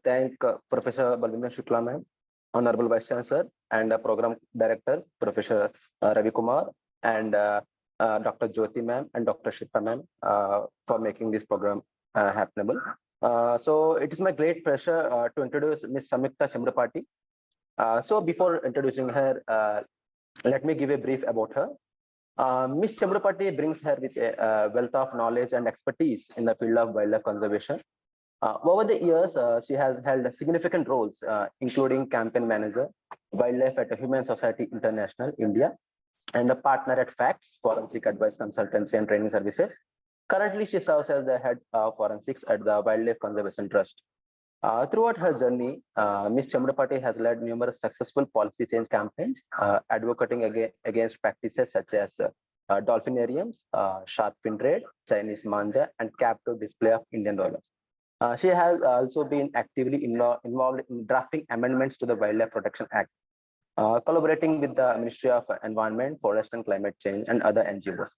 thank Professor Balvinder Shukla ma'am, Honorable Vice Chancellor, and Program Director, Professor Ravi Kumar, and Dr. Jyoti ma'am and Dr. Shilpa ma'am for making this program happenable. So it is my great pleasure to introduce Ms. Samyukta Chamrapati. So before introducing her, let me give a brief about her. Ms. Chamrapati brings her with a wealth of knowledge and expertise in the field of wildlife conservation. Over the years, she has held significant roles, including campaign manager, wildlife at Human Society International, India, and a partner at FACTS, Forensic Advice Consultancy and Training Services. Currently, she serves as the head of forensics at the Wildlife Conservation Trust. Throughout her journey, Ms. Chamrapati has led numerous successful policy change campaigns, advocating against practices such as dolphinariums, shark fin trade, Chinese manja, and captive display of Indian dollars. She has also been actively involved in drafting amendments to the Wildlife Protection Act, collaborating with the Ministry of Environment, Forest and Climate Change, and other NGOs.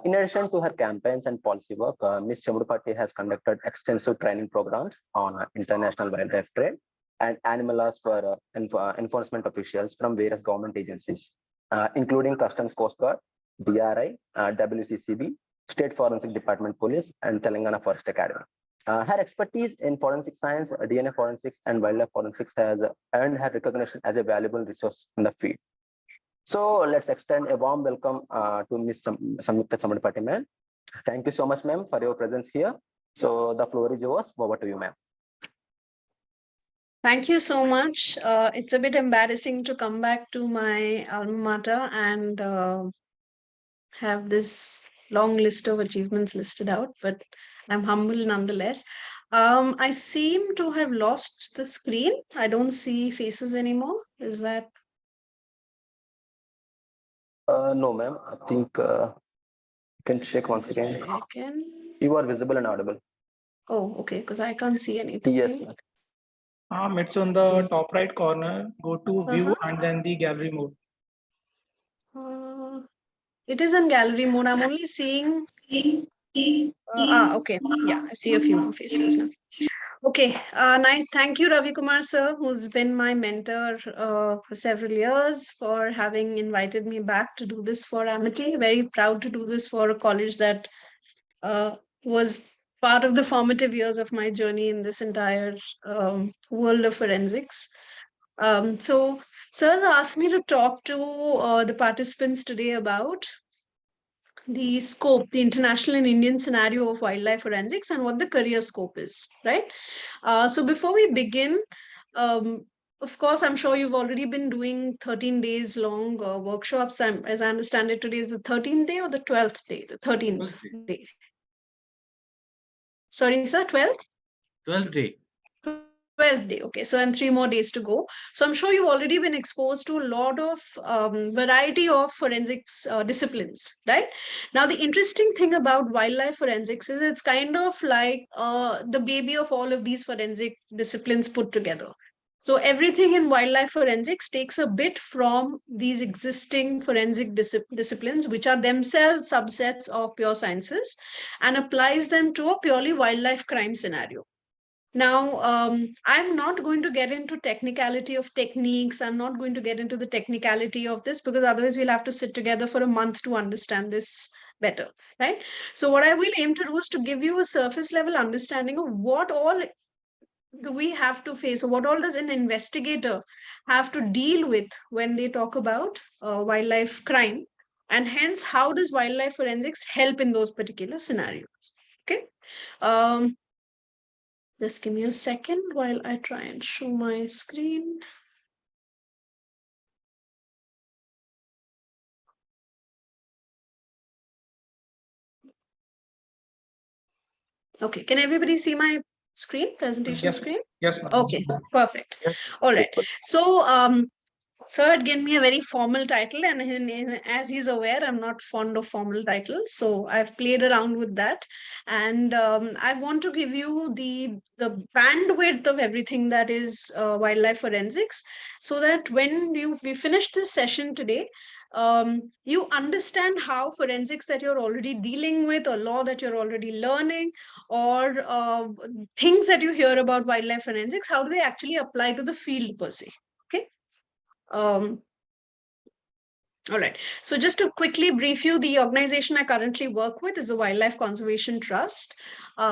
In addition to her campaigns and policy work, Ms. Chamrapati has conducted extensive training programs on international wildlife trade and animal laws for enforcement officials from various government agencies, including Customs Coast Guard, DRI, WCCB, State Forensic Department Police, and Telangana Forest Academy. Her expertise in forensic science, DNA forensics, and wildlife forensics has earned her recognition as a valuable resource in the field. So let's extend a warm welcome to Ms. Samyukta Chamrapati, ma'am. Thank you so much, ma'am, for your presence here. So the floor is yours. Over to you, ma'am. Thank you so much. It's a bit embarrassing to come back to my alma mater and have this long list of achievements listed out, but I'm humble nonetheless. I seem to have lost the screen. I don't see faces anymore. Is that? No, ma'am. I think you can check once again. You are visible and audible. Oh, okay, because I can't see anything. Yes, ma'am. It's on the top right corner. Go to view and then the gallery mode. It is in gallery mode. I'm only seeing. Okay. Yeah, I see a few more faces now. Okay, nice. Thank you, Ravi Kumar sir, who's been my mentor for several years, for having invited me back to do this for Amity. Very proud to do this for a college that was part of the formative years of my journey in this entire world of forensics. So, sir asked me to talk to the participants today about the scope, the international and Indian scenario of wildlife forensics and what the career scope is, right? So before we begin, of course, I'm sure you've already been doing 13 days long workshops. As I understand it, today is the 13th day or the 12th day? The 13th day. Sorry, sir, 12th? 12th day. 12th day. Okay, so and 3 more days to go. So I'm sure you've already been exposed to a lot of variety of forensics disciplines, right? Now, the interesting thing about wildlife forensics is it's kind of like the baby of all of these forensic disciplines put together. So everything in wildlife forensics takes a bit from these existing forensic disciplines, which are themselves subsets of pure sciences, and applies them to a purely wildlife crime scenario. Now, I'm not going to get into technicality of techniques. I'm not going to get into the technicality of this because otherwise we'll have to sit together for a month to understand this better, right? So what I will aim to do is to give you a surface level understanding of what all do we have to face, or what all does an investigator have to deal with when they talk about wildlife crime, and hence how does wildlife forensics help in those particular scenarios, okay? Just give me a second while I try and show my screen. Okay, can everybody see my screen, presentation screen? Yes, ma'am. Okay, perfect. Yes. All right. So, sir had given me a very formal title, and as he's aware, I'm not fond of formal titles, so I've played around with that, and I want to give you the bandwidth of everything that is wildlife forensics, so that when we finish this session today, you understand how forensics that you're already dealing with, or law that you're already learning, or things that you hear about wildlife forensics, how do they actually apply to the field per se? Okay. All right. So just to quickly brief you, the organization I currently work with is the Wildlife Conservation Trust.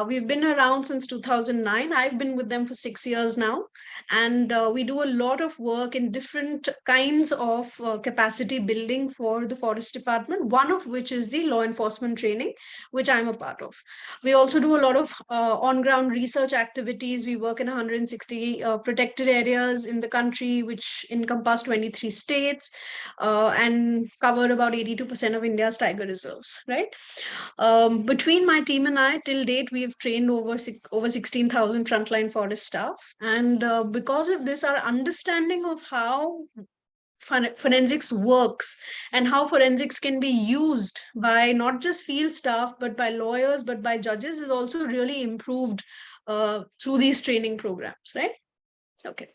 We've been around since 2009. I've been with them for 6 years now. And we do a lot of work in different kinds of capacity building for the Forest Department, one of which is the law enforcement training, which I'm a part of. We also do a lot of on-ground research activities. We work in 160 protected areas in the country, which encompass 23 states. And cover about 82% of India's tiger reserves, right? Between my team and I, till date, we have trained over 16,000 frontline forest staff. And because of this, our understanding of how forensics works and how forensics can be used by not just field staff, but by lawyers, but by judges is also really improved through these training programs, right? Okay.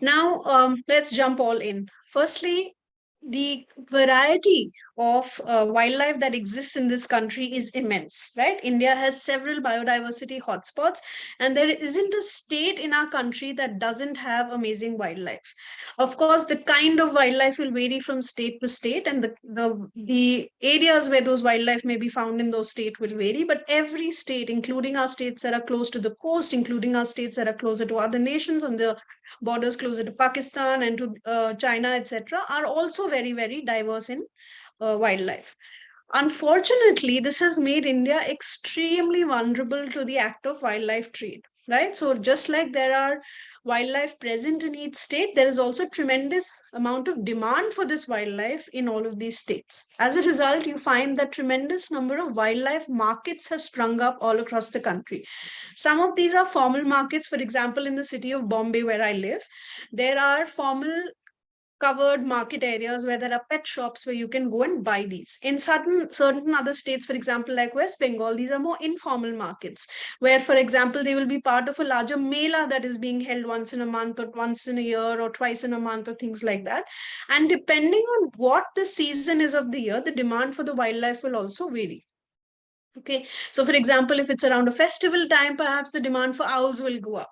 Now, let's jump all in. Firstly, the variety of wildlife that exists in this country is immense, right? India has several biodiversity hotspots, and there isn't a state in our country that doesn't have amazing wildlife. Of course, the kind of wildlife will vary from state to state, and the areas where those wildlife may be found in those states will vary, but every state, including our states that are close to the coast, including our states that are closer to other nations on the borders closer to Pakistan and to China, etc., are also very, very diverse in wildlife. Unfortunately, this has made India extremely vulnerable to the act of wildlife trade, right? So just like there are wildlife present in each state, there is also tremendous amount of demand for this wildlife in all of these states. As a result, you find that tremendous number of wildlife markets have sprung up all across the country. Some of these are formal markets. For example, in the city of Bombay, where I live, there are formal covered market areas where there are pet shops where you can go and buy these. In certain other states, for example, like West Bengal, these are more informal markets where, for example, they will be part of a larger mela that is being held once in a month or once in a year or twice in a month or things like that. And depending on what the season is of the year, the demand for the wildlife will also vary. Okay, so for example, if it's around a festival time, perhaps the demand for owls will go up.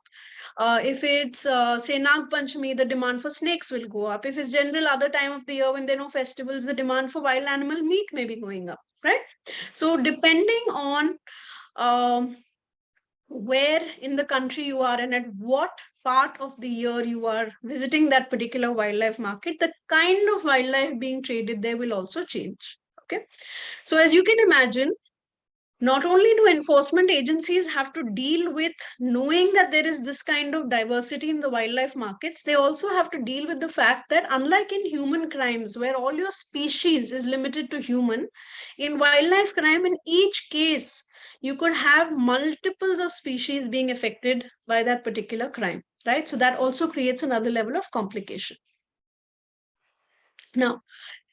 If it's, say, Nag Panchami, the demand for snakes will go up. If it's general other time of the year when there are no festivals, the demand for wild animal meat may be going up, right? So depending on where in the country you are and at what part of the year you are visiting that particular wildlife market, the kind of wildlife being traded there will also change. Okay, so as you can imagine, not only do enforcement agencies have to deal with knowing that there is this kind of diversity in the wildlife markets, they also have to deal with the fact that unlike in human crimes, where all your species is limited to human, in wildlife crime, in each case, you could have multiples of species being affected by that particular crime, right? So that also creates another level of complication. Now,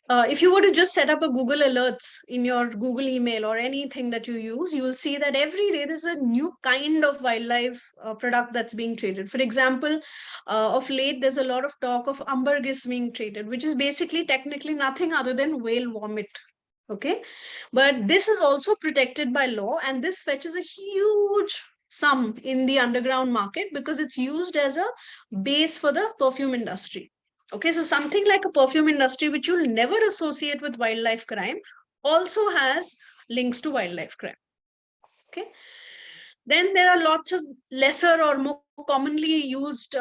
if you were to just set up a Google Alerts in your Google email or anything that you use, you will see that every day there's a new kind of wildlife product that's being traded. For example, of late, there's a lot of talk of ambergris being traded, which is basically technically nothing other than whale vomit. Okay, but this is also protected by law, and this fetches a huge sum in the underground market because it's used as a base for the perfume industry. Okay, so something like a perfume industry, which you'll never associate with wildlife crime, also has links to wildlife crime. Okay, then there are lots of lesser or more commonly used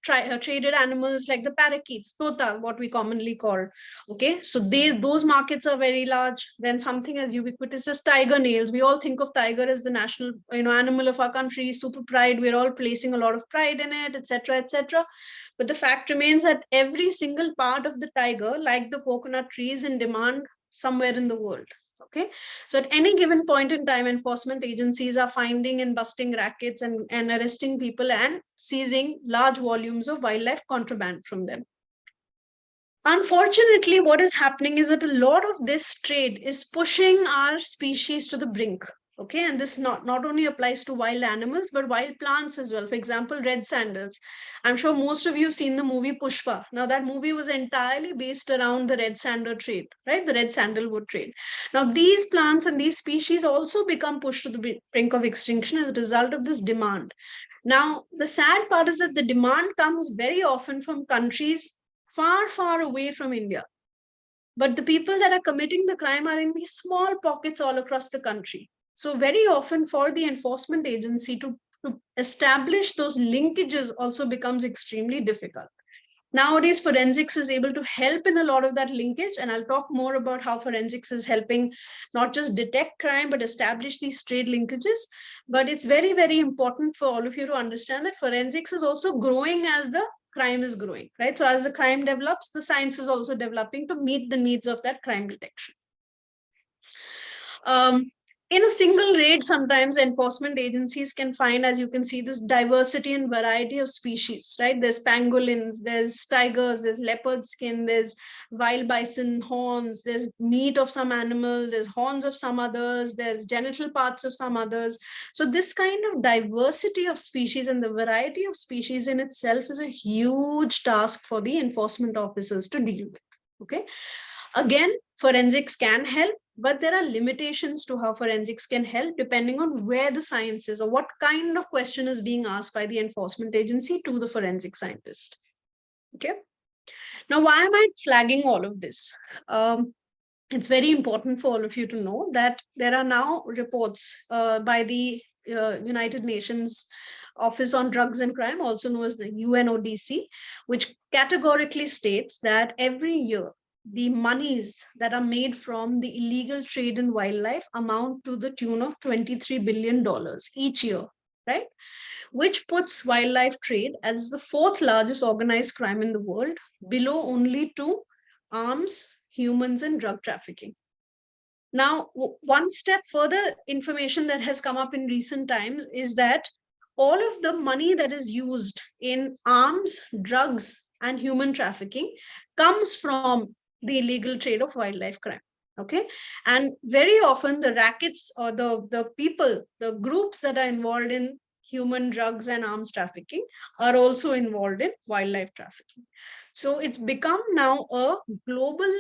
traded animals like the parakeets, tota, what we commonly call. Okay, so those markets are very large. Then something as ubiquitous as tiger nails. We all think of tiger as the national, animal of our country, super pride. We're all placing a lot of pride in it, etc., etc. But the fact remains that every single part of the tiger, like the coconut tree, is in demand somewhere in the world. Okay, so at any given point in time, enforcement agencies are finding and busting rackets and arresting people and seizing large volumes of wildlife contraband from them. Unfortunately, what is happening is that a lot of this trade is pushing our species to the brink. Okay, and this not only applies to wild animals, but wild plants as well. For example, red sandals. I'm sure most of you have seen the movie Pushpa. Now, that movie was entirely based around the red sandal trade, right? The red sandalwood trade. Now, these plants and these species also become pushed to the brink of extinction as a result of this demand. Now, the sad part is that the demand comes very often from countries far, far away from India. But the people that are committing the crime are in these small pockets all across the country. So very often for the enforcement agency to establish those linkages also becomes extremely difficult. Nowadays, forensics is able to help in a lot of that linkage, and I'll talk more about how forensics is helping not just detect crime, but establish these trade linkages. But it's very, very important for all of you to understand that forensics is also growing as the crime is growing, right? So as the crime develops, the science is also developing to meet the needs of that crime detection. In a single raid, sometimes enforcement agencies can find, as you can see, this diversity and variety of species, right? There's pangolins, there's tigers, there's leopard skin, there's wild bison horns, there's meat of some animal, there's horns of some others, there's genital parts of some others. So this kind of diversity of species and the variety of species in itself is a huge task for the enforcement officers to deal with, okay? Again, forensics can help, but there are limitations to how forensics can help depending on where the science is or what kind of question is being asked by the enforcement agency to the forensic scientist. Okay. Now, why am I flagging all of this? It's very important for all of you to know that there are now reports by the United Nations Office on Drugs and Crime, also known as the UNODC, which categorically states that every year the monies that are made from the illegal trade in wildlife amount to the tune of $23 billion each year, right? Which puts wildlife trade as the fourth largest organized crime in the world, below only to arms, humans, and drug trafficking. Now, one step further information that has come up in recent times is that all of the money that is used in arms, drugs, and human trafficking comes from the illegal trade of wildlife crime. Okay. And very often the rackets or the people, the groups that are involved in human drugs and arms trafficking are also involved in wildlife trafficking. So it's become now a global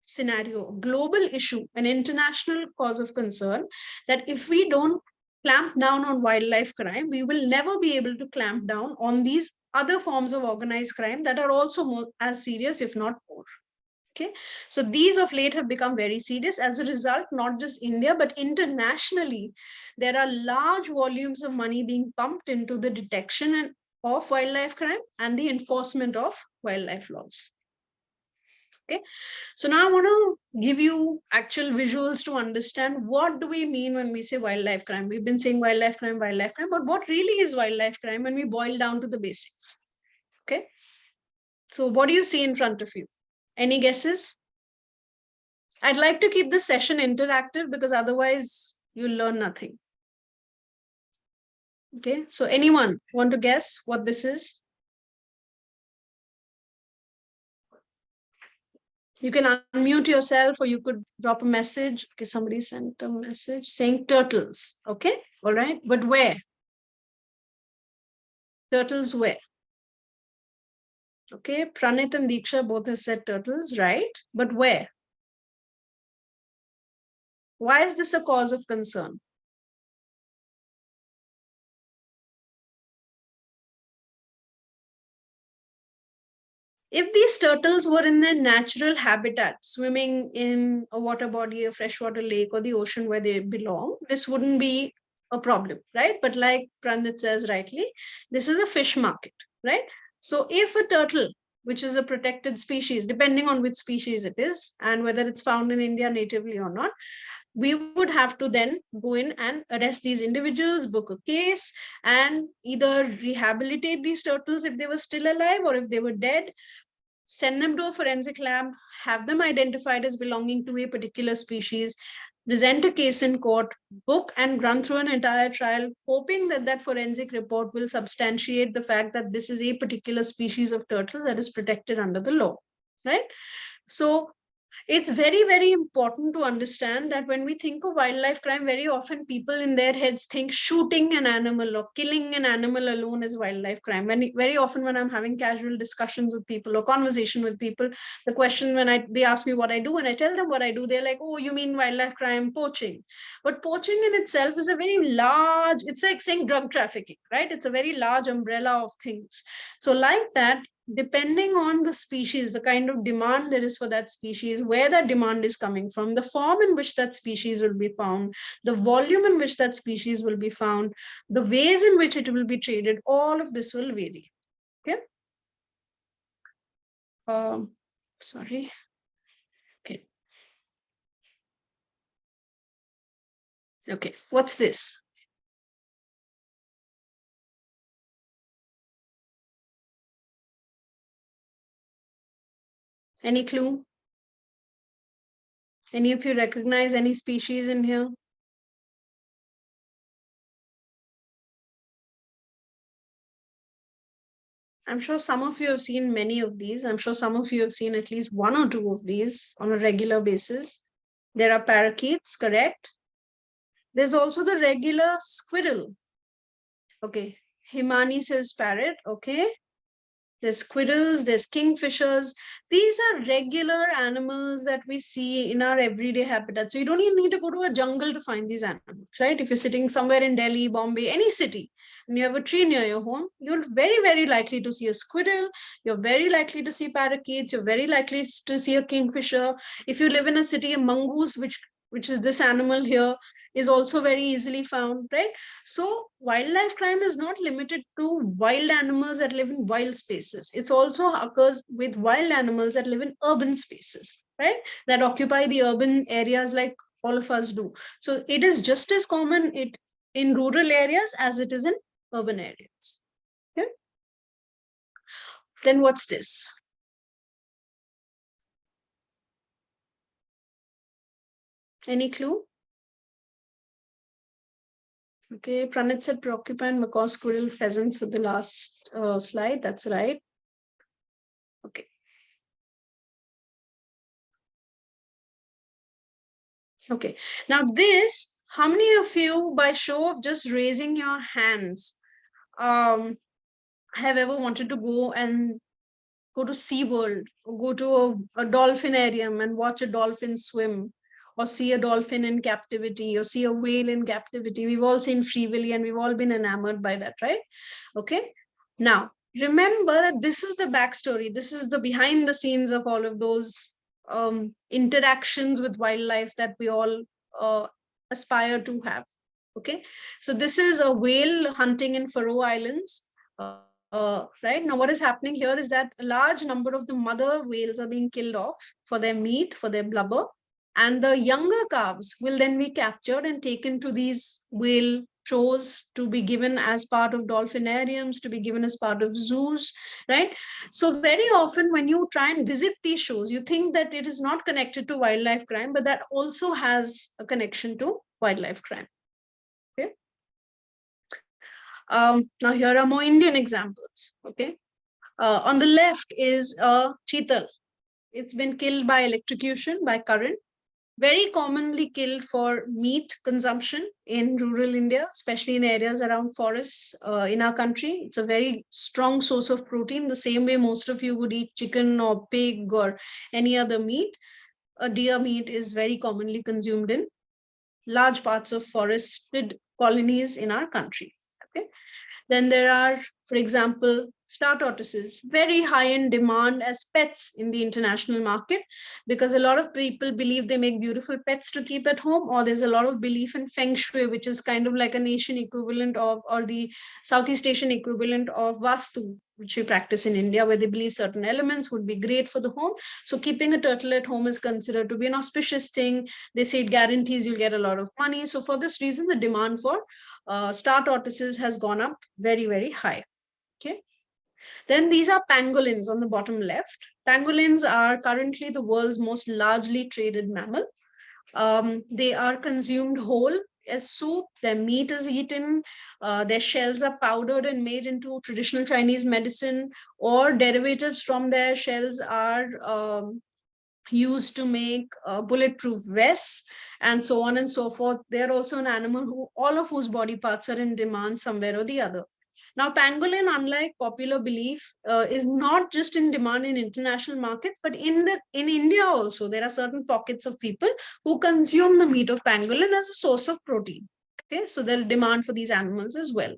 scenario, global issue, an international cause of concern that if we don't clamp down on wildlife crime, we will never be able to clamp down on these other forms of organized crime that are also more, as serious, if not more. Okay, so these of late have become very serious. As a result, not just India, but internationally, there are large volumes of money being pumped into the detection of wildlife crime and the enforcement of wildlife laws. Okay, so now I want to give you actual visuals to understand what do we mean when we say wildlife crime. We've been saying wildlife crime, but what really is wildlife crime when we boil down to the basics? Okay, so what do you see in front of you? Any guesses? I'd like to keep this session interactive because otherwise you'll learn nothing. Okay, so anyone want to guess what this is? You can unmute yourself or you could drop a message. Okay, somebody sent a message saying turtles. Okay, all right, but where? Turtles where? Okay, Pranit and Diksha both have said turtles, right? But where? Why is this a cause of concern? If these turtles were in their natural habitat, swimming in a water body, a freshwater lake, or the ocean where they belong, this wouldn't be a problem, right? But like Pranit says rightly, this is a fish market, right? So if a turtle, which is a protected species, depending on which species it is, and whether it's found in India natively or not, we would have to then go in and arrest these individuals, book a case, and either rehabilitate these turtles if they were still alive, or if they were dead, send them to a forensic lab, have them identified as belonging to a particular species, present a case in court, book and run through an entire trial, hoping that that forensic report will substantiate the fact that this is a particular species of turtles that is protected under the law, right? So It's very, very important to understand that when we think of wildlife crime, very often people in their heads think shooting an animal or killing an animal alone is wildlife crime. Very often when I'm having casual discussions with people or conversation with people, the question when they ask me what I do and I tell them what I do, they're like, oh, you mean wildlife crime, poaching. But poaching in itself is a very large, it's like saying drug trafficking, right? It's a very large umbrella of things. So like that, depending on the species, the kind of demand there is for that species, where that demand is coming from, the form in which that species will be found, the volume in which that species will be found, the ways in which it will be traded, all of this will vary. Okay. Sorry. Okay. Okay. What's this? Any clue? Any of you recognize any species in here? I'm sure some of you have seen many of these. I'm sure some of you have seen at least one or two of these on a regular basis. There are parakeets, correct? There's also the regular squirrel. Okay, Himani says parrot, okay. There's squirrels, there's kingfishers. These are regular animals that we see in our everyday habitat. So you don't even need to go to a jungle to find these animals, right? If you're sitting somewhere in Delhi, Bombay, any city, and you have a tree near your home, you're very, very likely to see a squirrel. You're very likely to see parakeets. You're very likely to see a kingfisher. If you live in a city, a mongoose, which is this animal here, is also very easily found, right? So wildlife crime is not limited to wild animals that live in wild spaces. It also occurs with wild animals that live in urban spaces, right? That occupy the urban areas like all of us do. So it is just as common in rural areas as it is in urban areas. Okay? Then what's this? Any clue? Okay, Pranit said porcupine, macaw, squirrel, pheasants for the last slide. That's right. Okay. Okay. Now this, how many of you, by show of just raising your hands, have ever wanted to go to SeaWorld or go to a dolphinarium and watch a dolphin swim, or see a dolphin in captivity, or see a whale in captivity? We've all seen Free Willy and we've all been enamored by that, right? Okay. Now, remember that this is the backstory. This is the behind the scenes of all of those interactions with wildlife that we all aspire to have. Okay. So this is a whale hunting in Faroe Islands. Right now, what is happening here is that a large number of the mother whales are being killed off for their meat, for their blubber, and the younger calves will then be captured and taken to these whale shows to be given as part of dolphinariums, to be given as part of zoos, right? So very often when you try and visit these shows, you think that it is not connected to wildlife crime, but that also has a connection to wildlife crime. Okay. Now here are more Indian examples. Okay. On the left is a cheetal. It's been killed by electrocution, by current. Very commonly killed for meat consumption in rural India, especially in areas around forests in our country. It's a very strong source of protein, the same way most of you would eat chicken or pig or any other meat. A deer meat is very commonly consumed in large parts of forested colonies in our country. Okay. Then there are, for example, star tortoises, very high in demand as pets in the international market, because a lot of people believe they make beautiful pets to keep at home, or there's a lot of belief in feng shui, which is kind of like a nation equivalent of, or the Southeast Asian equivalent of Vastu, which we practice in India, where they believe certain elements would be great for the home. So keeping a turtle at home is considered to be an auspicious thing. They say it guarantees you'll get a lot of money. So for this reason, the demand for star tortoises has gone up very, very high. Okay. Then these are pangolins on the bottom left. Pangolins are currently the world's most largely traded mammal. They are consumed whole as soup. Their meat is eaten. Their shells are powdered and made into traditional Chinese medicine, or derivatives from their shells are used to make bulletproof vests, and so on and so forth. They're also an animal all of whose body parts are in demand somewhere or the other. Now, pangolin, unlike popular belief, is not just in demand in international markets, but in India also, there are certain pockets of people who consume the meat of pangolin as a source of protein. Okay, so there's demand for these animals as well.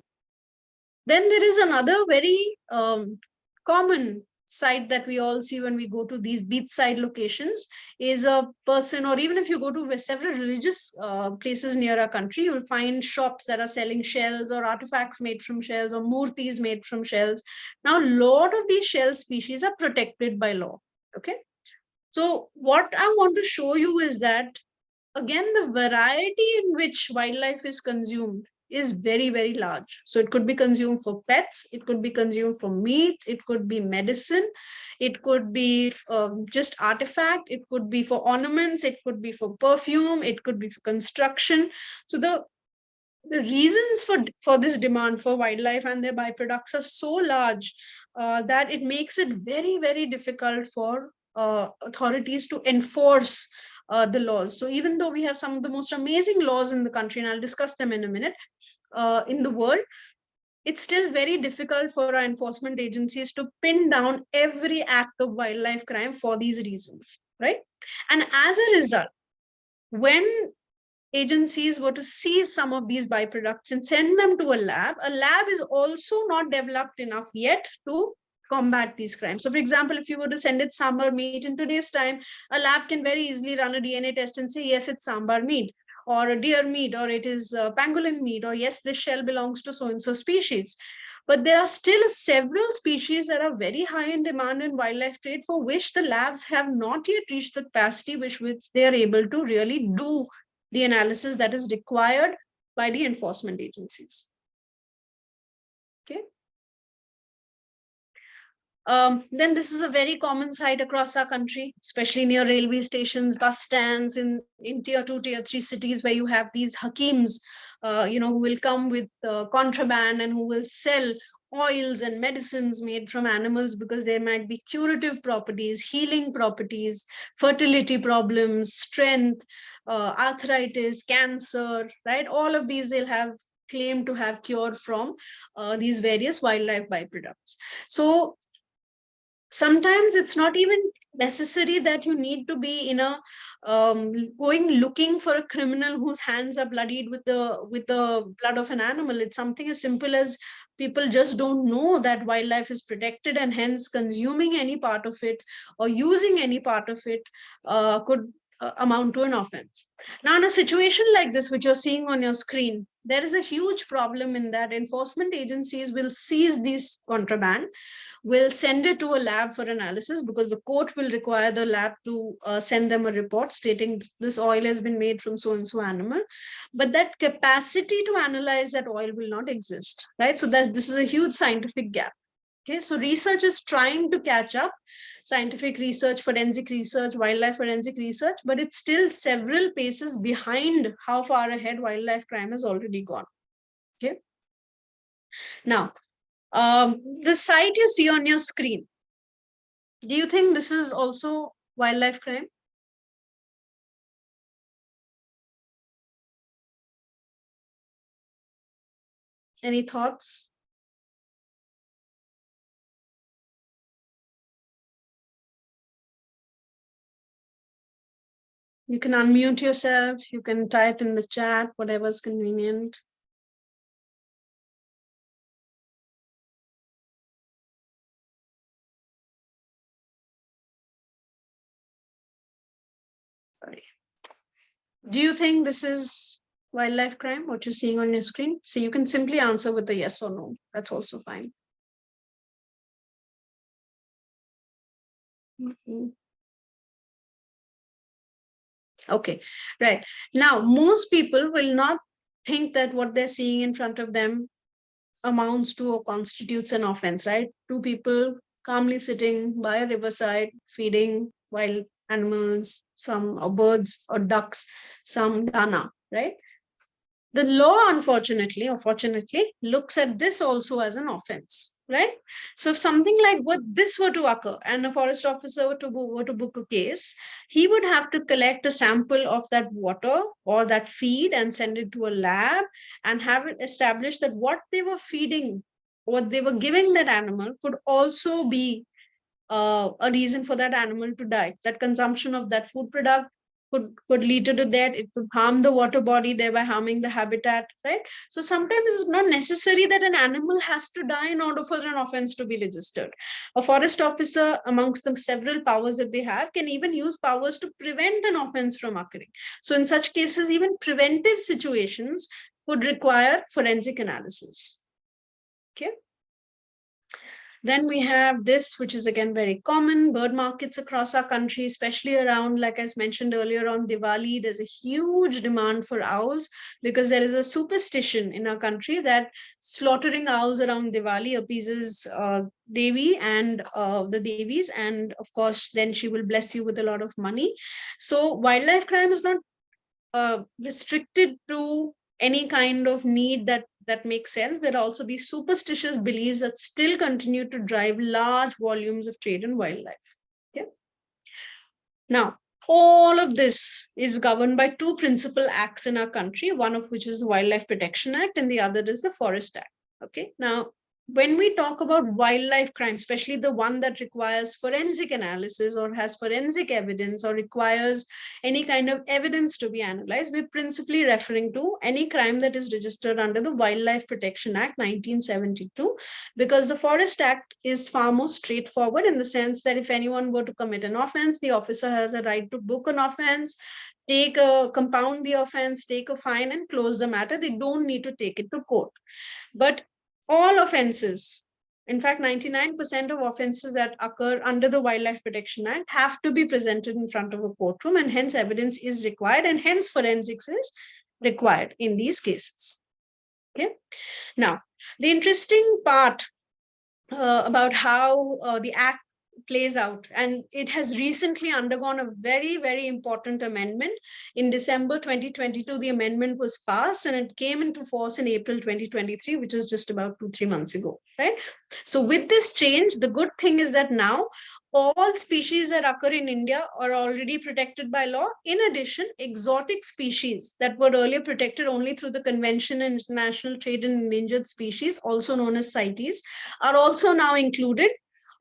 Then there is another very common sight that we all see when we go to these beachside locations is a person, or even if you go to several religious places near our country, you'll find shops that are selling shells or artifacts made from shells or murtis made from shells. Now, a lot of these shell species are protected by law. Okay. So what I want to show you is that, again, the variety in which wildlife is consumed is very, very large. So it could be consumed for pets, it could be consumed for meat, it could be medicine, it could be just artifact, it could be for ornaments, it could be for perfume, it could be for construction. So the reasons for this demand for wildlife and their byproducts are so large that it makes it very, very difficult for authorities to enforce the laws. So even though we have some of the most amazing laws in the country, and I'll discuss them in a minute, in the world, it's still very difficult for our enforcement agencies to pin down every act of wildlife crime for these reasons, right? And as a result, when agencies were to seize some of these byproducts and send them to a lab is also not developed enough yet to combat these crimes. So, for example, if you were to send it sambar meat in today's time, a lab can very easily run a DNA test and say, yes, it's sambar meat, or a deer meat, or it is pangolin meat, or yes, this shell belongs to so-and-so species. But there are still several species that are very high in demand in wildlife trade for which the labs have not yet reached the capacity which they are able to really do the analysis that is required by the enforcement agencies. Okay. Then this is a very common sight across our country, especially near railway stations, bus stands, in tier 2, tier 3 cities where you have these hakims, who will come with contraband and who will sell oils and medicines made from animals because there might be curative properties, healing properties, fertility problems, strength, arthritis, cancer, right? All of these they'll have claim to have cure from these various wildlife byproducts. So sometimes it's not even necessary that you need to be in a going looking for a criminal whose hands are bloodied with the blood of an animal. It's something as simple as people just don't know that wildlife is protected, and hence consuming any part of it or using any part of it could amount to an offense. Now, in a situation like this, which you're seeing on your screen, there is a huge problem in that enforcement agencies will seize these contraband, will send it to a lab for analysis because the court will require the lab to send them a report stating this oil has been made from so-and-so animal. But that capacity to analyze that oil will not exist, right? So this is a huge scientific gap. Okay, so research is trying to catch up, scientific research, forensic research, wildlife forensic research, but it's still several paces behind how far ahead wildlife crime has already gone. Okay. Now, the site you see on your screen, do you think this is also wildlife crime? Any thoughts? You can unmute yourself, you can type in the chat, whatever's convenient. Sorry. Do you think this is wildlife crime, what you're seeing on your screen? So you can simply answer with a yes or no. That's also fine. Okay, right. Now, most people will not think that what they're seeing in front of them amounts to or constitutes an offense, right? Two people calmly sitting by a riverside, feeding wild animals, some or birds or ducks, some dana, right? The law, unfortunately or fortunately, looks at this also as an offense, right? So if something like what this were to occur and a forest officer were to book a case, he would have to collect a sample of that water or that feed and send it to a lab and have it established that what they were feeding, what they were giving that animal could also be a reason for that animal to die. That consumption of that food product could lead to that. It could harm the water body, thereby harming the habitat, right? So sometimes it's not necessary that an animal has to die in order for an offense to be registered. A forest officer, amongst the several powers that they have, can even use powers to prevent an offense from occurring. So in such cases, even preventive situations would require forensic analysis. Okay. Then we have this, which is again very common, bird markets across our country, especially around, like I mentioned earlier, on Diwali. There's a huge demand for owls because there is a superstition in our country that slaughtering owls around Diwali appeases Devi and the Devis, and of course, then she will bless you with a lot of money. So wildlife crime is not restricted to any kind of need that makes sense. There are also these superstitious beliefs that still continue to drive large volumes of trade in wildlife. Yeah. Now, all of this is governed by two principal acts in our country, one of which is the Wildlife Protection Act and the other is the Forest Act. Okay. Now, when we talk about wildlife crime, especially the one that requires forensic analysis or has forensic evidence or requires any kind of evidence to be analyzed, we're principally referring to any crime that is registered under the Wildlife Protection Act 1972, because the Forest Act is far more straightforward in the sense that if anyone were to commit an offense, the officer has a right to book an offense, compound the offense, take a fine and close the matter. They don't need to take it to court. But all offenses, in fact, 99% of offenses that occur under the Wildlife Protection Act have to be presented in front of a courtroom, and hence evidence is required, and hence forensics is required in these cases. Okay. Now, the interesting part about how the Act plays out, and it has recently undergone a very, very important amendment. In December 2022, the amendment was passed and it came into force in April 2023, which is just about 2-3 months ago, right? So with this change, the good thing is that now all species that occur in India are already protected by law. In addition, exotic species that were earlier protected only through the Convention on International Trade in Endangered Species, also known as CITES, are also now included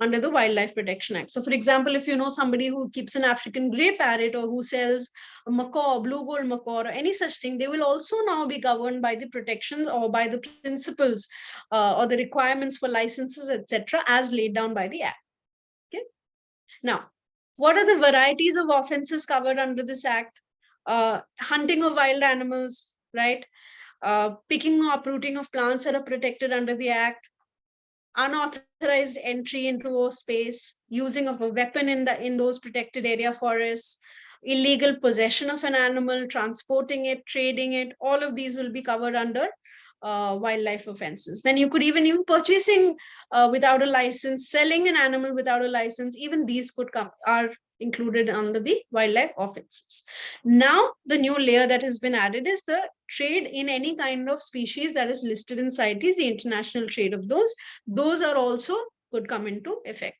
under the Wildlife Protection Act. So for example, if you know somebody who keeps an African grey parrot or who sells a macaw, blue gold macaw or any such thing, they will also now be governed by the protections or by the principles or the requirements for licenses, etc., as laid down by the Act. Okay. Now, what are the varieties of offenses covered under this Act? Hunting of wild animals, right? Picking or uprooting of plants that are protected under the Act, unauthorized entry into a space, using of a weapon in those protected area forests, illegal possession of an animal, transporting it, trading it, all of these will be covered under wildlife offenses. Then you could even purchasing without a license, selling an animal without a license, even these are included under the wildlife offenses. Now, the new layer that has been added is the trade in any kind of species that is listed in CITES, the international trade of those. Those are also could come into effect.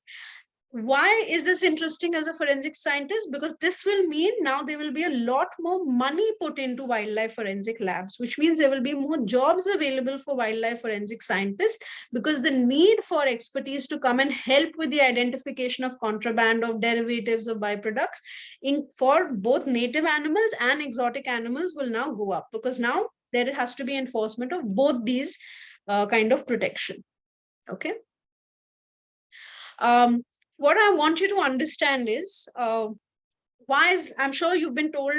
Why is this interesting as a forensic scientist? Because this will mean now there will be a lot more money put into wildlife forensic labs, which means there will be more jobs available for wildlife forensic scientists, because the need for expertise to come and help with the identification of contraband, of derivatives, of byproducts for both native animals and exotic animals will now go up, because now there has to be enforcement of both these kind of protection. Okay. What I want you to understand is I'm sure you've been told,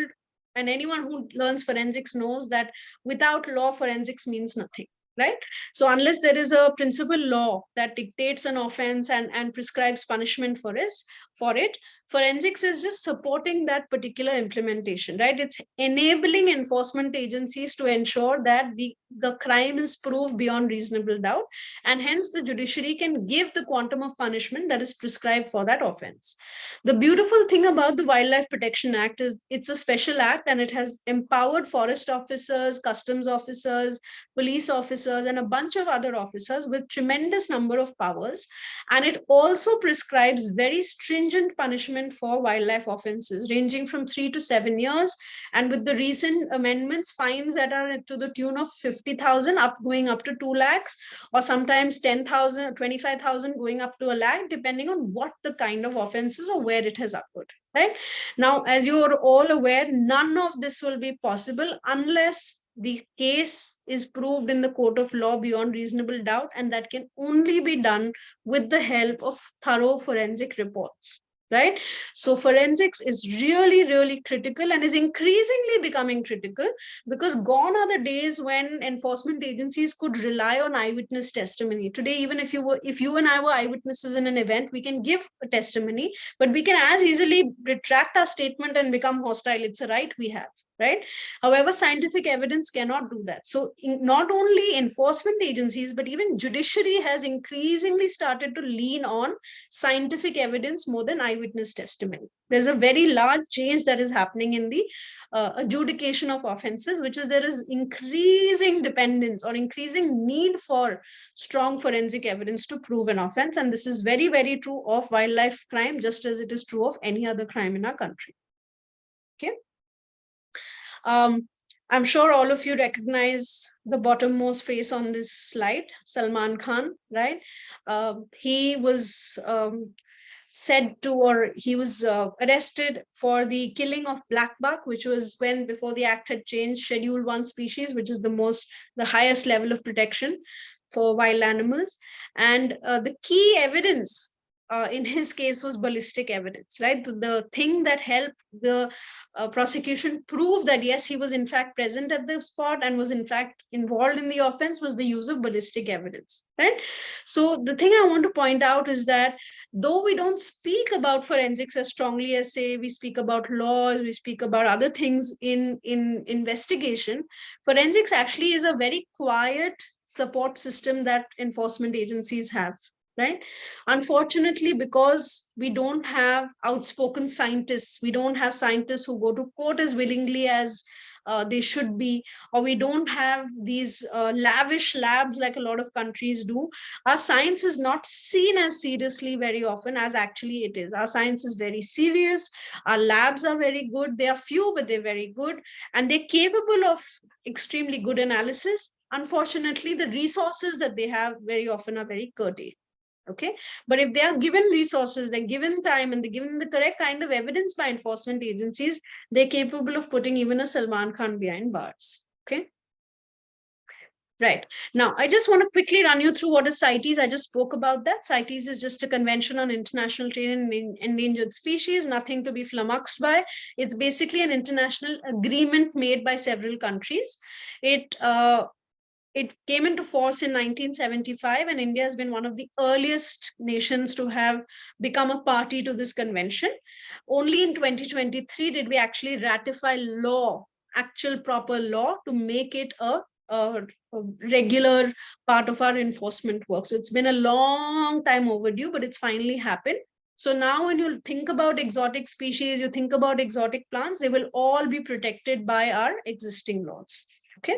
and anyone who learns forensics knows that without law, forensics means nothing, right? So unless there is a principal law that dictates an offense and prescribes punishment for it, forensics is just supporting that particular implementation, right? It's enabling enforcement agencies to ensure that the crime is proved beyond reasonable doubt, and hence the judiciary can give the quantum of punishment that is prescribed for that offense. The beautiful thing about the Wildlife Protection Act is it's a special act, and it has empowered forest officers, customs officers, police officers, and a bunch of other officers with tremendous number of powers. And it also prescribes very stringent punishment for wildlife offenses, ranging from 3 to 7 years. And with the recent amendments, fines that are to the tune of 50,000 going up to 2 lakhs, or sometimes 10,000, 25,000 going up to a lakh, depending on what the kind of offenses or where it has occurred. Right now, as you are all aware, none of this will be possible unless the case is proved in the court of law beyond reasonable doubt, and that can only be done with the help of thorough forensic reports. Right? So forensics is really, really critical, and is increasingly becoming critical, because gone are the days when enforcement agencies could rely on eyewitness testimony. Today, even if you and I were eyewitnesses in an event, we can give a testimony, but we can as easily retract our statement and become hostile. It's a right we have. Right? However, scientific evidence cannot do that. So not only enforcement agencies, but even judiciary has increasingly started to lean on scientific evidence more than eyewitness testimony. There's a very large change that is happening in the adjudication of offenses, which is there is increasing dependence or increasing need for strong forensic evidence to prove an offense. And this is very, very true of wildlife crime, just as it is true of any other crime in our country. Okay. I'm sure all of you recognize the bottommost face on this slide, Salman Khan, right? He was said to, or he was arrested for the killing of black buck, which was when, before the act had changed, Schedule 1 species, which is the highest level of protection for wild animals. And the key evidence in his case was ballistic evidence, right? The thing that helped the prosecution prove that yes, he was in fact present at the spot and was in fact involved in the offense was the use of ballistic evidence, right? So the thing I want to point out is that though we don't speak about forensics as strongly as, say, we speak about laws, we speak about other things in investigation, forensics actually is a very quiet support system that enforcement agencies have. Right? Unfortunately, because we don't have outspoken scientists, we don't have scientists who go to court as willingly as they should be, or we don't have these lavish labs like a lot of countries do. Our science is not seen as seriously very often as actually it is. Our science is very serious. Our labs are very good. They are few, but they're very good, and they're capable of extremely good analysis. Unfortunately, the resources that they have very often are very curtailed. Okay, but if they are given resources, they're given time, and they're given the correct kind of evidence by enforcement agencies, they're capable of putting even a Salman Khan behind bars. Okay. Right. Now, I just want to quickly run you through what is CITES. I just spoke about that. CITES is just a convention on international trade in endangered species, nothing to be flummoxed by. It's basically an international agreement made by several countries. It came into force in 1975, and India has been one of the earliest nations to have become a party to this convention. Only in 2023 did we actually ratify law, actual proper law, to make it a regular part of our enforcement work. So it's been a long time overdue, but it's finally happened. So now when you think about exotic species, you think about exotic plants, they will all be protected by our existing laws. Okay.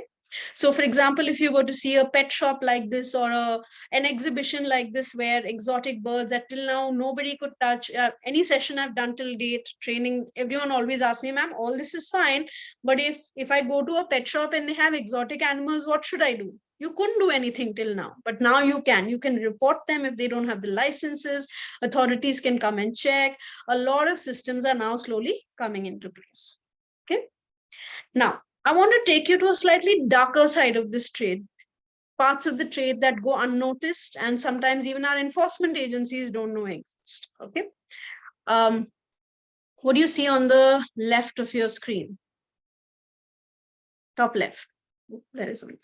So, for example, if you were to see a pet shop like this, or an exhibition like this where exotic birds that till now nobody could touch, any session I've done till date, training, everyone always asks me, ma'am, all this is fine, but if I go to a pet shop and they have exotic animals, what should I do? You couldn't do anything till now, but now you can report them if they don't have the licenses. Authorities can come and check. A lot of systems are now slowly coming into place. Okay. Now, I want to take you to a slightly darker side of this trade, parts of the trade that go unnoticed, and sometimes even our enforcement agencies don't know exist. Okay. What do you see on the left of your screen? Top left. There is one.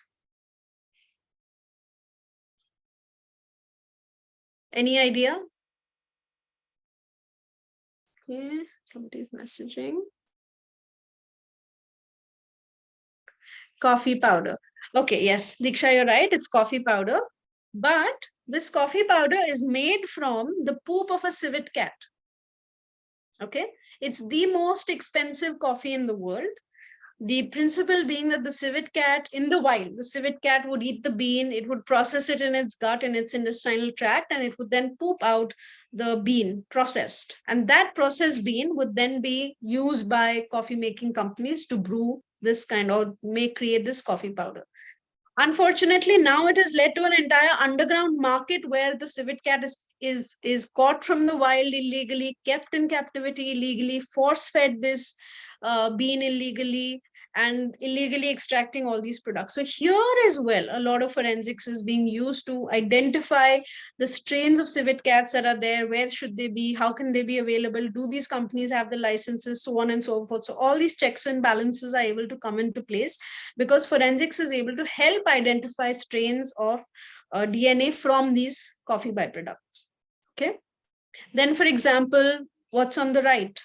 Any idea? Okay, somebody's messaging. Coffee powder. Okay, yes, Diksha, you're right. It's coffee powder. But this coffee powder is made from the poop of a civet cat. Okay, it's the most expensive coffee in the world. The principle being that the civet cat in the wild, the civet cat would eat the bean, it would process it in its gut, in its intestinal tract, and it would then poop out the bean processed. And that processed bean would then be used by coffee making companies to brew this kind of create this coffee powder. Unfortunately, now it has led to an entire underground market where the civet cat is caught from the wild illegally, kept in captivity illegally, force fed this bean illegally, and illegally extracting all these products. So here as well, a lot of forensics is being used to identify the strains of civet cats that are there, where should they be, how can they be available, do these companies have the licenses, so on and so forth. So all these checks and balances are able to come into place because forensics is able to help identify strains of DNA from these coffee byproducts. Okay. Then, for example, what's on the right?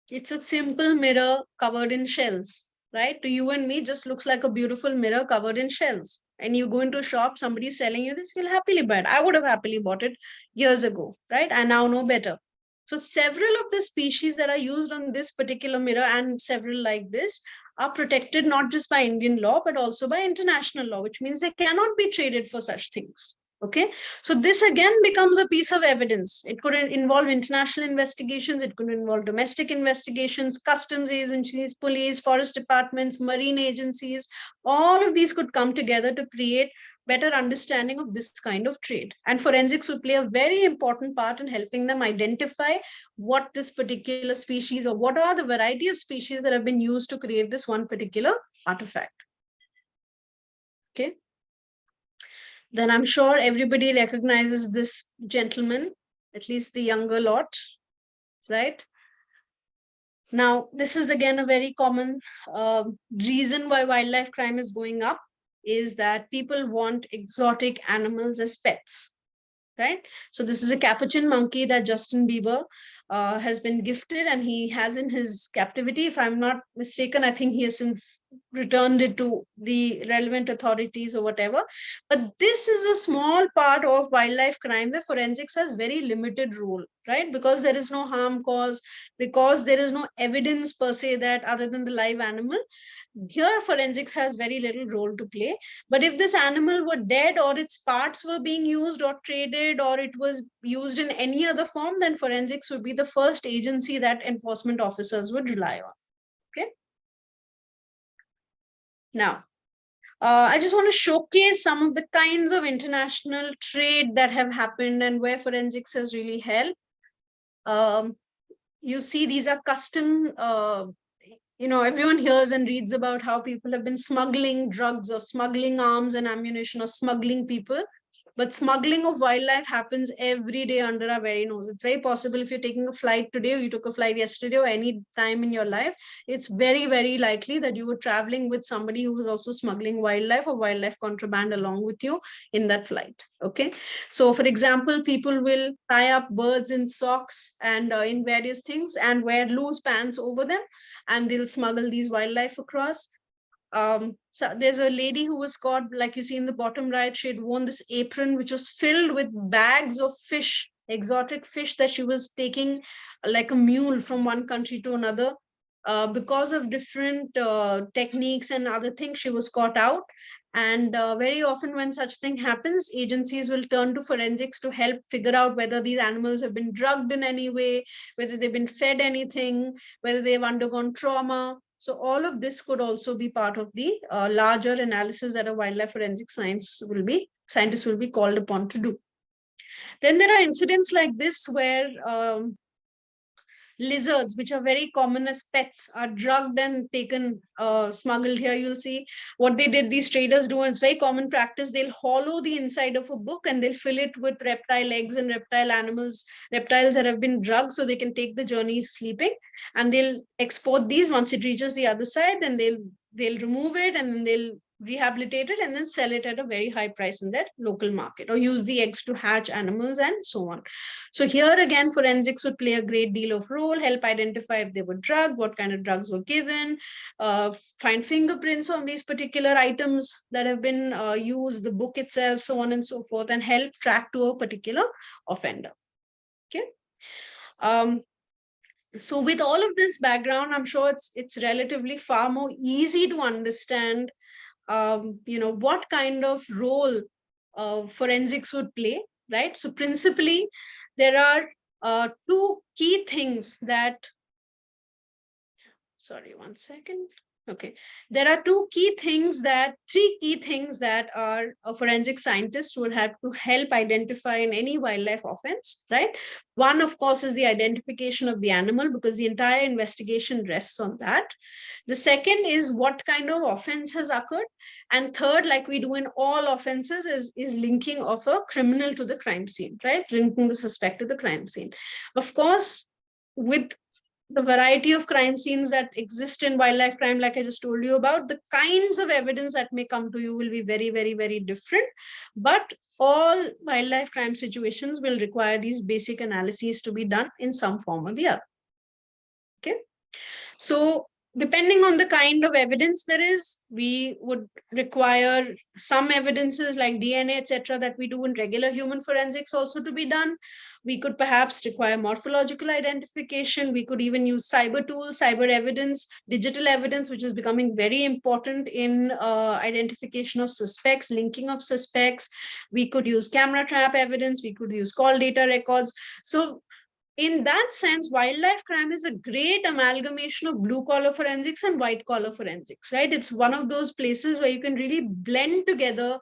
It's a simple mirror covered in shells, right? To you and me, just looks like a beautiful mirror covered in shells. And you go into a shop, somebody's selling you this, you'll happily buy it. I would have happily bought it years ago, right? I now know better. So several of the species that are used on this particular mirror and several like this are protected not just by Indian law, but also by international law, which means they cannot be traded for such things. Okay, so this again becomes a piece of evidence. It could involve international investigations, it could involve domestic investigations, customs agencies, police, forest departments, marine agencies. All of these could come together to create better understanding of this kind of trade. And forensics will play a very important part in helping them identify what this particular species or what are the variety of species that have been used to create this one particular artifact. Okay. Then I'm sure everybody recognizes this gentleman, at least the younger lot, right? Now, this is again a very common reason why wildlife crime is going up, is that people want exotic animals as pets, right? So this is a capuchin monkey that Justin Bieber has been gifted, and he has in his captivity. If I'm not mistaken, I think he has since returned it to the relevant authorities or whatever. But this is a small part of wildlife crime where forensics has very limited role, right? Because there is no harm caused, because there is no evidence per se that other than the live animal, here forensics has very little role to play. But if this animal were dead or its parts were being used or traded or it was used in any other form, then forensics would be the first agency that enforcement officers would rely on. Okay. Now, I just want to showcase some of the kinds of international trade that have happened and where forensics has really helped. You see, these are custom everyone hears and reads about how people have been smuggling drugs or smuggling arms and ammunition or smuggling people. But smuggling of wildlife happens every day under our very nose. It's very possible if you're taking a flight today, or you took a flight yesterday, or any time in your life, it's very, very likely that you were traveling with somebody who was also smuggling wildlife or wildlife contraband along with you in that flight. Okay. So for example, people will tie up birds in socks and in various things and wear loose pants over them, and they'll smuggle these wildlife across. So there's a lady who was caught, like you see in the bottom right, she had worn this apron which was filled with bags of fish, exotic fish that she was taking like a mule from one country to another. Because of different techniques and other things, she was caught out. And very often when such thing happens, agencies will turn to forensics to help figure out whether these animals have been drugged in any way, whether they've been fed anything, whether they've undergone trauma. So all of this could also be part of the larger analysis that a wildlife forensic scientists will be called upon to do. Then there are incidents like this where lizards, which are very common as pets, are drugged and taken, smuggled. Here you'll see what they did, these traders do, and it's very common practice. They'll hollow the inside of a book and they'll fill it with reptile eggs and reptiles that have been drugged so they can take the journey sleeping, and they'll export these. Once it reaches the other side, then they'll remove it and then they'll rehabilitate it, and then sell it at a very high price in their local market, or use the eggs to hatch animals and so on. So here again, forensics would play a great deal of role, help identify if they were drugged, what kind of drugs were given, find fingerprints on these particular items that have been used, the book itself, so on and so forth, and help track to a particular offender. Okay. So with all of this background, I'm sure it's relatively far more easy to understand what kind of role forensics would play, right? So principally, there are two key things that, sorry, one second. Okay, there are three key things that a forensic scientist would have to help identify in any wildlife offense, right? One, of course, is the identification of the animal, because the entire investigation rests on that. The second is what kind of offense has occurred. And third, like we do in all offenses, is linking of a criminal to the crime scene, right? Linking the suspect to the crime scene. Of course, with the variety of crime scenes that exist in wildlife crime, like I just told you about, the kinds of evidence that may come to you will be very, very, very different. But all wildlife crime situations will require these basic analyses to be done in some form or the other. Okay. So depending on the kind of evidence there is, we would require some evidences like DNA, etc., that we do in regular human forensics also to be done. We could perhaps require morphological identification. We could even use cyber tools, cyber evidence, digital evidence, which is becoming very important in identification of suspects, linking of suspects. We could use camera trap evidence. We could use call data records. So in that sense, wildlife crime is a great amalgamation of blue collar forensics and white collar forensics, right? It's one of those places where you can really blend together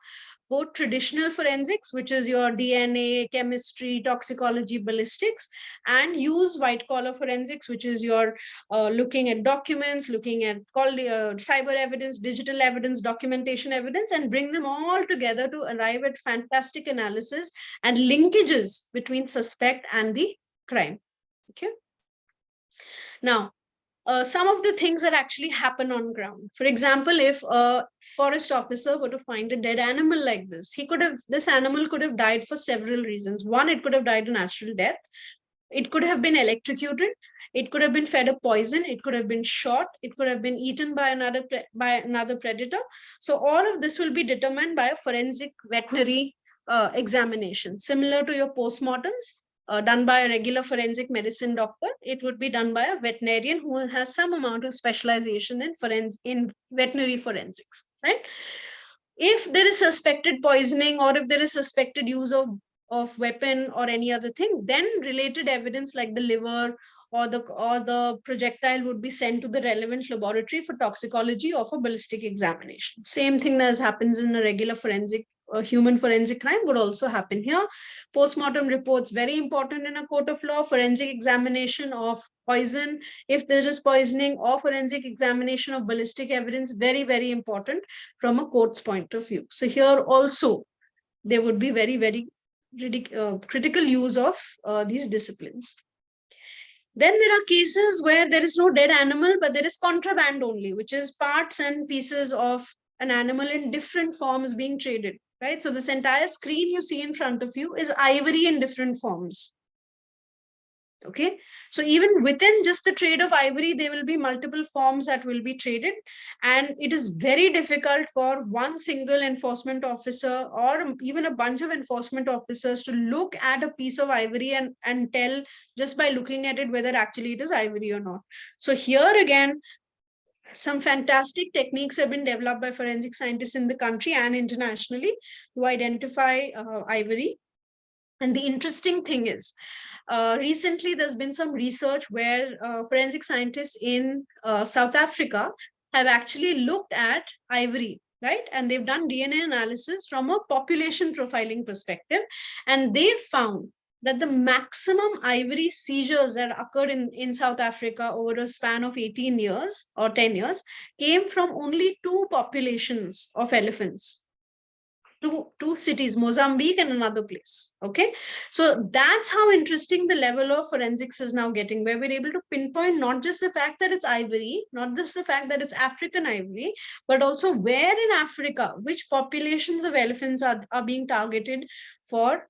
both traditional forensics, which is your DNA, chemistry, toxicology, ballistics, and use white collar forensics, which is your looking at documents, looking at cyber evidence, digital evidence, documentation evidence, and bring them all together to arrive at fantastic analysis and linkages between suspect and the crime. Okay. Now, some of the things that actually happen on ground. For example, if a forest officer were to find a dead animal like this, this animal could have died for several reasons. One, it could have died a natural death. It could have been electrocuted. It could have been fed a poison. It could have been shot. It could have been eaten by another predator. So all of this will be determined by a forensic veterinary examination, similar to your postmortems. Done by a regular forensic medicine doctor, it would be done by a veterinarian who has some amount of specialization in veterinary forensics, right? If there is suspected poisoning, or if there is suspected use of weapon or any other thing, then related evidence like the liver or the projectile would be sent to the relevant laboratory for toxicology or for ballistic examination. Same thing as happens in a regular human forensic crime would also happen here. Postmortem reports, very important in a court of law. Forensic examination of poison, if there is poisoning, or forensic examination of ballistic evidence, very, very important from a court's point of view. So here also, there would be very, very critical use of these disciplines. Then there are cases where there is no dead animal, but there is contraband only, which is parts and pieces of an animal in different forms being traded, right? So this entire screen you see in front of you is ivory in different forms. Okay, so even within just the trade of ivory, there will be multiple forms that will be traded, and it is very difficult for one single enforcement officer or even a bunch of enforcement officers to look at a piece of ivory and tell just by looking at it whether actually it is ivory or not. So here again, some fantastic techniques have been developed by forensic scientists in the country and internationally to identify ivory. And the interesting thing is, recently, there's been some research where forensic scientists in South Africa have actually looked at ivory, right? And they've done DNA analysis from a population profiling perspective. And they found that the maximum ivory seizures that occurred in South Africa over a span of 18 years or 10 years came from only 2 populations of elephants. two cities, Mozambique and another place. Okay, so that's how interesting the level of forensics is now getting, where we're able to pinpoint not just the fact that it's ivory, not just the fact that it's African ivory, but also where in Africa, which populations of elephants are being targeted for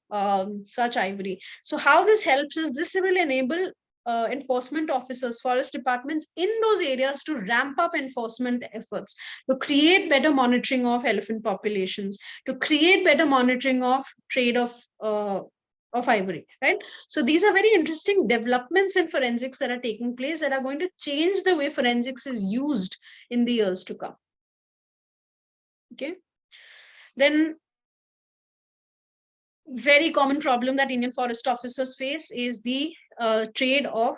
such ivory. So how this helps is this will enable enforcement officers, forest departments in those areas to ramp up enforcement efforts, to create better monitoring of elephant populations, to create better monitoring of trade of ivory, right? So these are very interesting developments in forensics that are taking place that are going to change the way forensics is used in the years to come. Okay. Then very common problem that Indian forest officers face is the trade of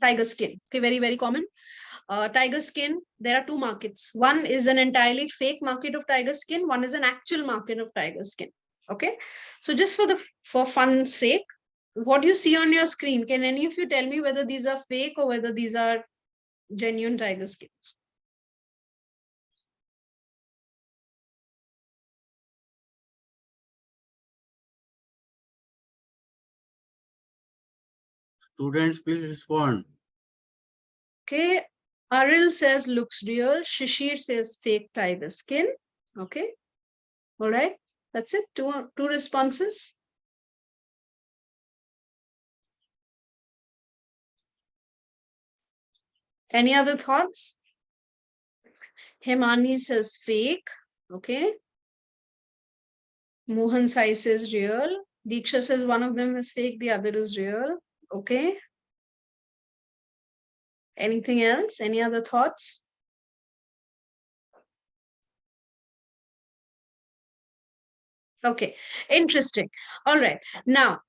tiger skin. Okay, very, very common. Tiger skin, there are two markets. One is an entirely fake market of tiger skin. One is an actual market of tiger skin. Okay, so just for fun's sake, what you see on your screen, can any of you tell me whether these are fake or whether these are genuine tiger skins? Students, please respond. Okay, Aril says looks real. Shishir says fake tiger skin. Okay, all right, that's it. Two responses. Any other thoughts? Hemani says fake. Okay. Mohan Sai says real. Diksha says one of them is fake, the other is real. Okay. Anything else? Any other thoughts? Okay, interesting. All right. Now,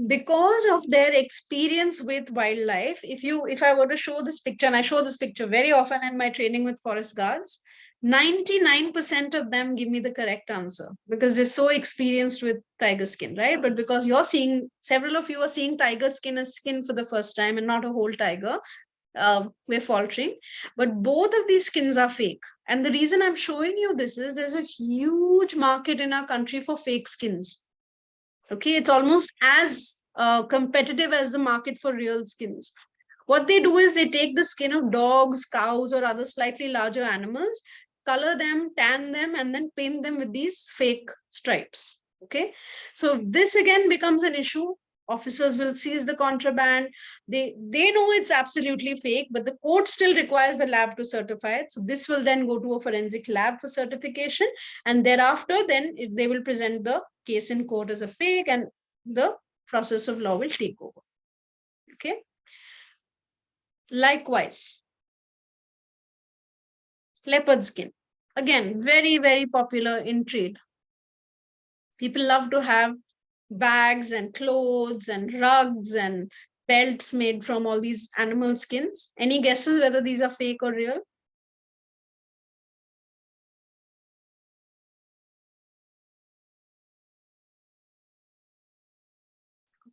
because of their experience with wildlife, if I were to show this picture, and I show this picture very often in my training with forest guards, 99% of them give me the correct answer because they're so experienced with tiger skin, right? But because you're seeing, several of you are seeing tiger skin as skin for the first time and not a whole tiger, we're faltering. But both of these skins are fake. And the reason I'm showing you this is there's a huge market in our country for fake skins. Okay, it's almost as competitive as the market for real skins. What they do is they take the skin of dogs, cows, or other slightly larger animals, color them, tan them, and then paint them with these fake stripes. Okay, so this again becomes an issue. Officers will seize the contraband. They know it's absolutely fake, but the court still requires the lab to certify it. So this will then go to a forensic lab for certification, and thereafter then they will present the case in court as a fake, and the process of law will take over. Okay. Likewise, leopard skin, again, very, very popular in trade. People love to have bags and clothes and rugs and belts made from all these animal skins. Any guesses whether these are fake or real?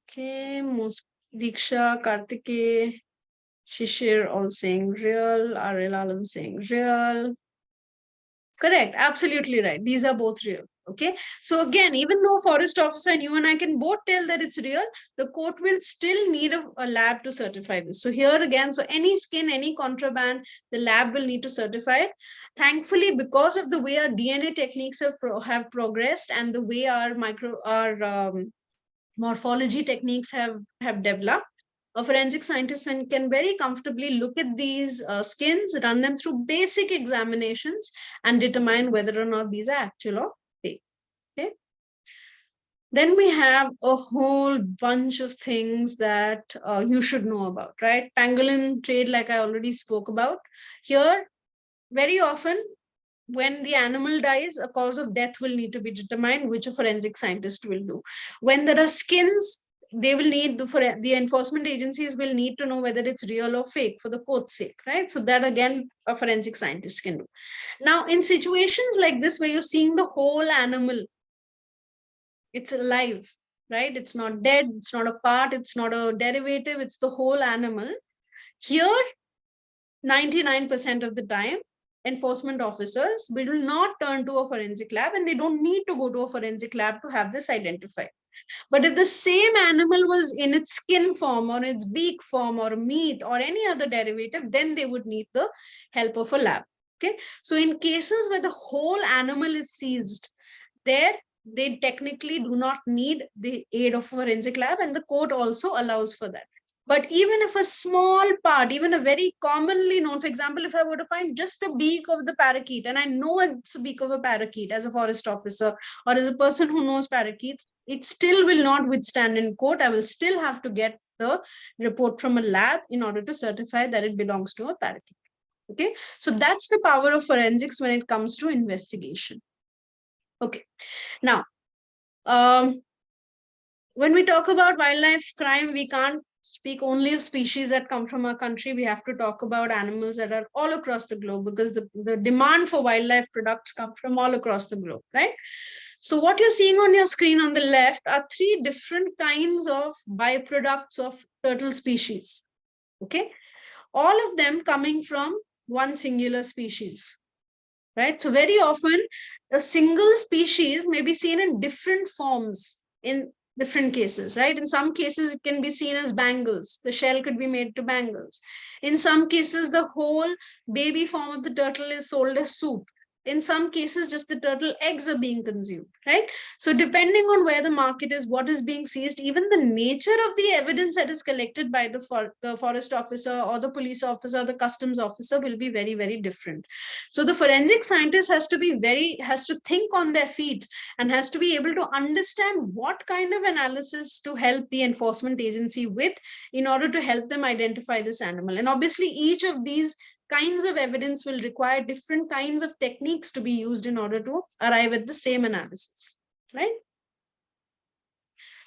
Okay, most Diksha, Kartike, Shishir all saying real, Aril Alam saying real. Correct, absolutely right. These are both real. Okay, so again, even though forest officer and you and I can both tell that it's real, the court will still need a lab to certify this. So here again, so any skin, any contraband, the lab will need to certify it. Thankfully, because of the way our DNA techniques have progressed and the way our morphology techniques have developed, a forensic scientist can very comfortably look at these skins, run them through basic examinations, and determine whether or not these are actual or fake. Okay. Then we have a whole bunch of things that you should know about, right? Pangolin trade, like I already spoke about. Here, very often, when the animal dies, a cause of death will need to be determined, which a forensic scientist will do. When there are skins, they will need, for the enforcement agencies will need to know whether it's real or fake for the court's sake, right? So that again, a forensic scientist can do. Now, in situations like this, where you're seeing the whole animal, it's alive, right? It's not dead, it's not a part, it's not a derivative, it's the whole animal. Here, 99% of the time, enforcement officers will not turn to a forensic lab, and they don't need to go to a forensic lab to have this identified. But if the same animal was in its skin form or its beak form or meat or any other derivative, then they would need the help of a lab. Okay. So in cases where the whole animal is seized, there they technically do not need the aid of a forensic lab, and the court also allows for that. But even if a small part, even a very commonly known, for example, if I were to find just the beak of the parakeet, and I know it's the beak of a parakeet as a forest officer or as a person who knows parakeets, it still will not withstand in court. I will still have to get the report from a lab in order to certify that it belongs to a parakeet. Okay, so that's the power of forensics when it comes to investigation. Okay, now, when we talk about wildlife crime, we can't speak only of species that come from our country. We have to talk about animals that are all across the globe, because the demand for wildlife products come from all across the globe, right? So what you're seeing on your screen on the left are 3 different kinds of byproducts of turtle species. Okay, all of them coming from one singular species, right? So very often a single species may be seen in different forms in different cases, right? In some cases, it can be seen as bangles. The shell could be made to bangles. In some cases, the whole baby form of the turtle is sold as soup. In some cases, just the turtle eggs are being consumed, right? So depending on where the market is, what is being seized, even the nature of the evidence that is collected by the forest officer or the police officer, the customs officer will be very, very different. So the forensic scientist has to think on their feet and has to be able to understand what kind of analysis to help the enforcement agency with in order to help them identify this animal. And obviously, each of these kinds of evidence will require different kinds of techniques to be used in order to arrive at the same analysis, right?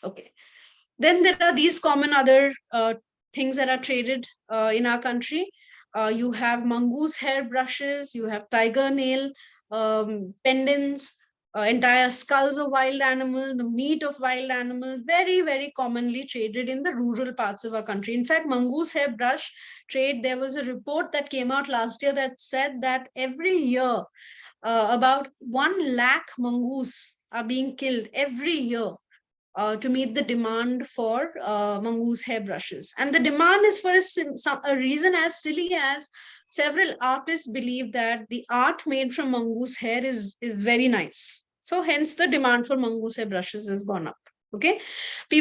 Okay. Then there are these common other things that are traded in our country. You have mongoose hair brushes, you have tiger nail pendants, entire skulls of wild animals, the meat of wild animals, very, very commonly traded in the rural parts of our country. In fact, mongoose hair brush trade, there was a report that came out last year that said that every year, about 1 lakh mongoose are being killed every year to meet the demand for mongoose hair brushes. And the demand is for a reason as silly as several artists believe that the art made from mongoose hair is very nice. So hence the demand for mongoose hair brushes has gone up. Okay,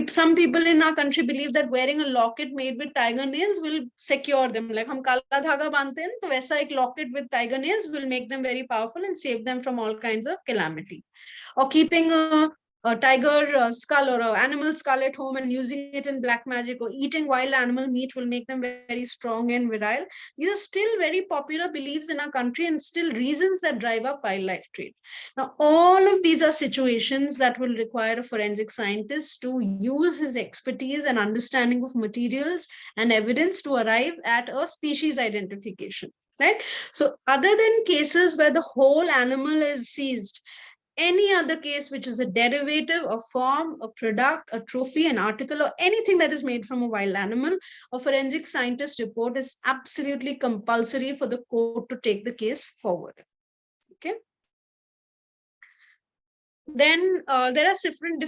some people in our country believe that wearing a locket made with tiger nails will secure them. Like हम काला धागा बांधते हैं, तो वैसा एक locket with tiger nails will make them very powerful and save them from all kinds of calamity. Or keeping a tiger skull or an animal skull at home and using it in black magic, or eating wild animal meat will make them very strong and virile. These are still very popular beliefs in our country and still reasons that drive up wildlife trade. Now, all of these are situations that will require a forensic scientist to use his expertise and understanding of materials and evidence to arrive at a species identification, right? So other than cases where the whole animal is seized, any other case which is a derivative, a form, a product, a trophy, an article, or anything that is made from a wild animal, a forensic scientist report is absolutely compulsory for the court to take the case forward. Okay. Then there are different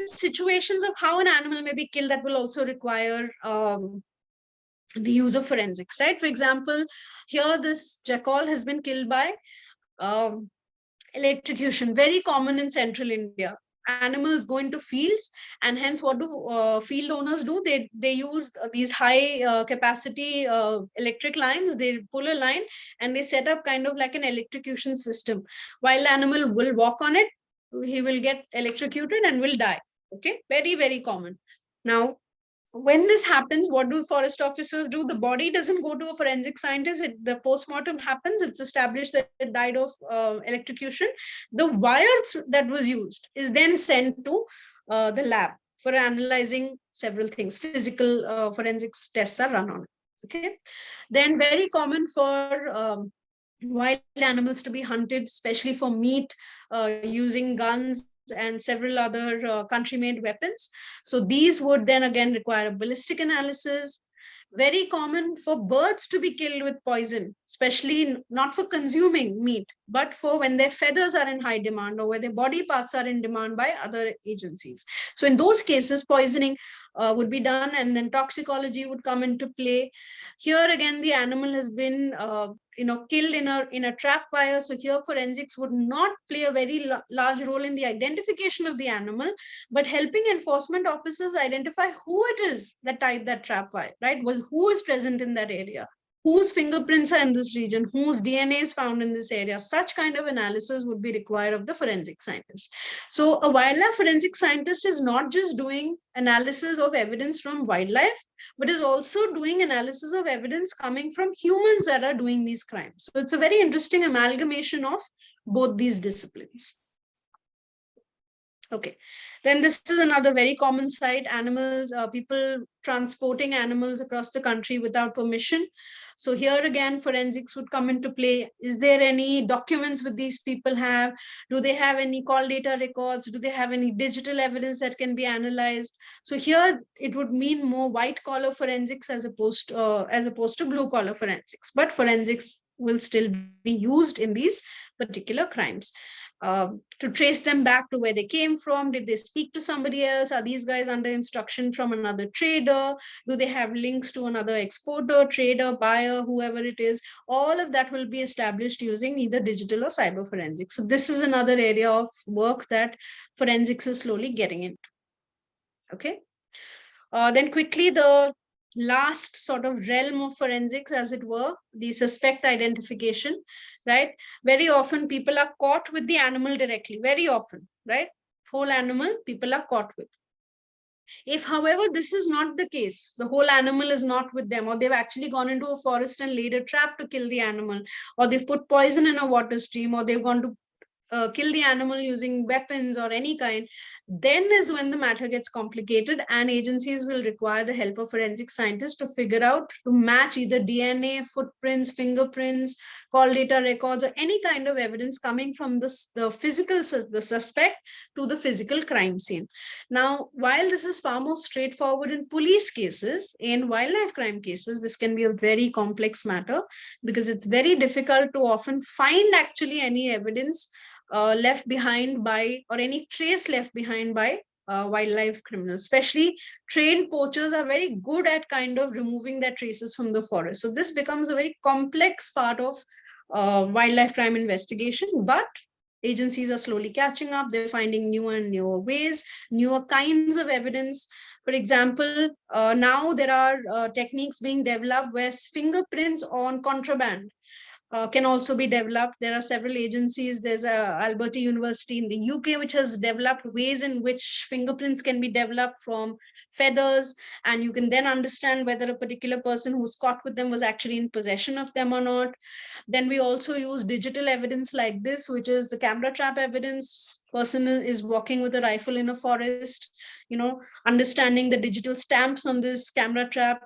situations of how an animal may be killed that will also require the use of forensics, right? For example, here this jackal has been killed by electrocution, very common in central India. Animals go into fields, and hence what do field owners do? They use these high capacity electric lines. They pull a line and they set up kind of like an electrocution system. Wild animal will walk on it, he will get electrocuted and will die. Okay, very, very common. Now, when this happens, what do forest officers do? The body doesn't go to a forensic scientist. The postmortem happens. It's established that it died of electrocution. The wire that was used is then sent to the lab for analyzing several things. Physical forensics tests are run on it. Okay. Then very common for wild animals to be hunted, especially for meat, using guns and several other country-made weapons. So these would then again require a ballistic analysis. very common for birds to be killed with poison, especially not for consuming meat, but for when their feathers are in high demand or where their body parts are in demand by other agencies. So in those cases, poisoning would be done, and then toxicology would come into play. Here again, the animal has been killed in a trap wire. So here forensics would not play a very large role in the identification of the animal, but helping enforcement officers identify who it is that tied that trap wire, right? Who is present in that area, whose fingerprints are in this region, whose DNA is found in this area. Such kind of analysis would be required of the forensic scientist. So a wildlife forensic scientist is not just doing analysis of evidence from wildlife, but is also doing analysis of evidence coming from humans that are doing these crimes. So it's a very interesting amalgamation of both these disciplines. Okay, then this is another very common sight, animals, people transporting animals across the country without permission. So here again, forensics would come into play. Is there any documents with these people have? Do they have any call data records? Do they have any digital evidence that can be analyzed? So here it would mean more white collar forensics as opposed to blue collar forensics, but forensics will still be used in these particular crimes. To trace them back to where they came from. Did they speak to somebody else? Are these guys under instruction from another trader? Do they have links to another exporter, trader, buyer, whoever it is? All of that will be established using either digital or cyber forensics. So this is another area of work that forensics is slowly getting into. Okay. Then quickly, the last sort of realm of forensics, as it were, the suspect identification, right? Very often people are caught with the animal directly, very often, right? Whole animal people are caught with. If, however, this is not the case, the whole animal is not with them, or they've actually gone into a forest and laid a trap to kill the animal, or they've put poison in a water stream, or they've gone to kill the animal using weapons or any kind, then is when the matter gets complicated, and agencies will require the help of forensic scientists to figure out, to match either DNA, footprints, fingerprints, call data records, or any kind of evidence coming from the suspect to the physical crime scene. Now, while this is far more straightforward in police cases, in wildlife crime cases, this can be a very complex matter because it's very difficult to often find actually any evidence left behind by, or any trace left behind by wildlife criminals. Especially trained poachers are very good at kind of removing their traces from the forest. So this becomes a very complex part of wildlife crime investigation, but agencies are slowly catching up. They're finding newer and newer ways, newer kinds of evidence. For example, now there are techniques being developed where fingerprints on contraband can also be developed. There are several agencies. There's Alberta University in the UK, which has developed ways in which fingerprints can be developed from feathers, and you can then understand whether a particular person who's caught with them was actually in possession of them or not. Then we also use digital evidence like this, which is the camera trap evidence. Person is walking with a rifle in a forest, understanding the digital stamps on this camera trap,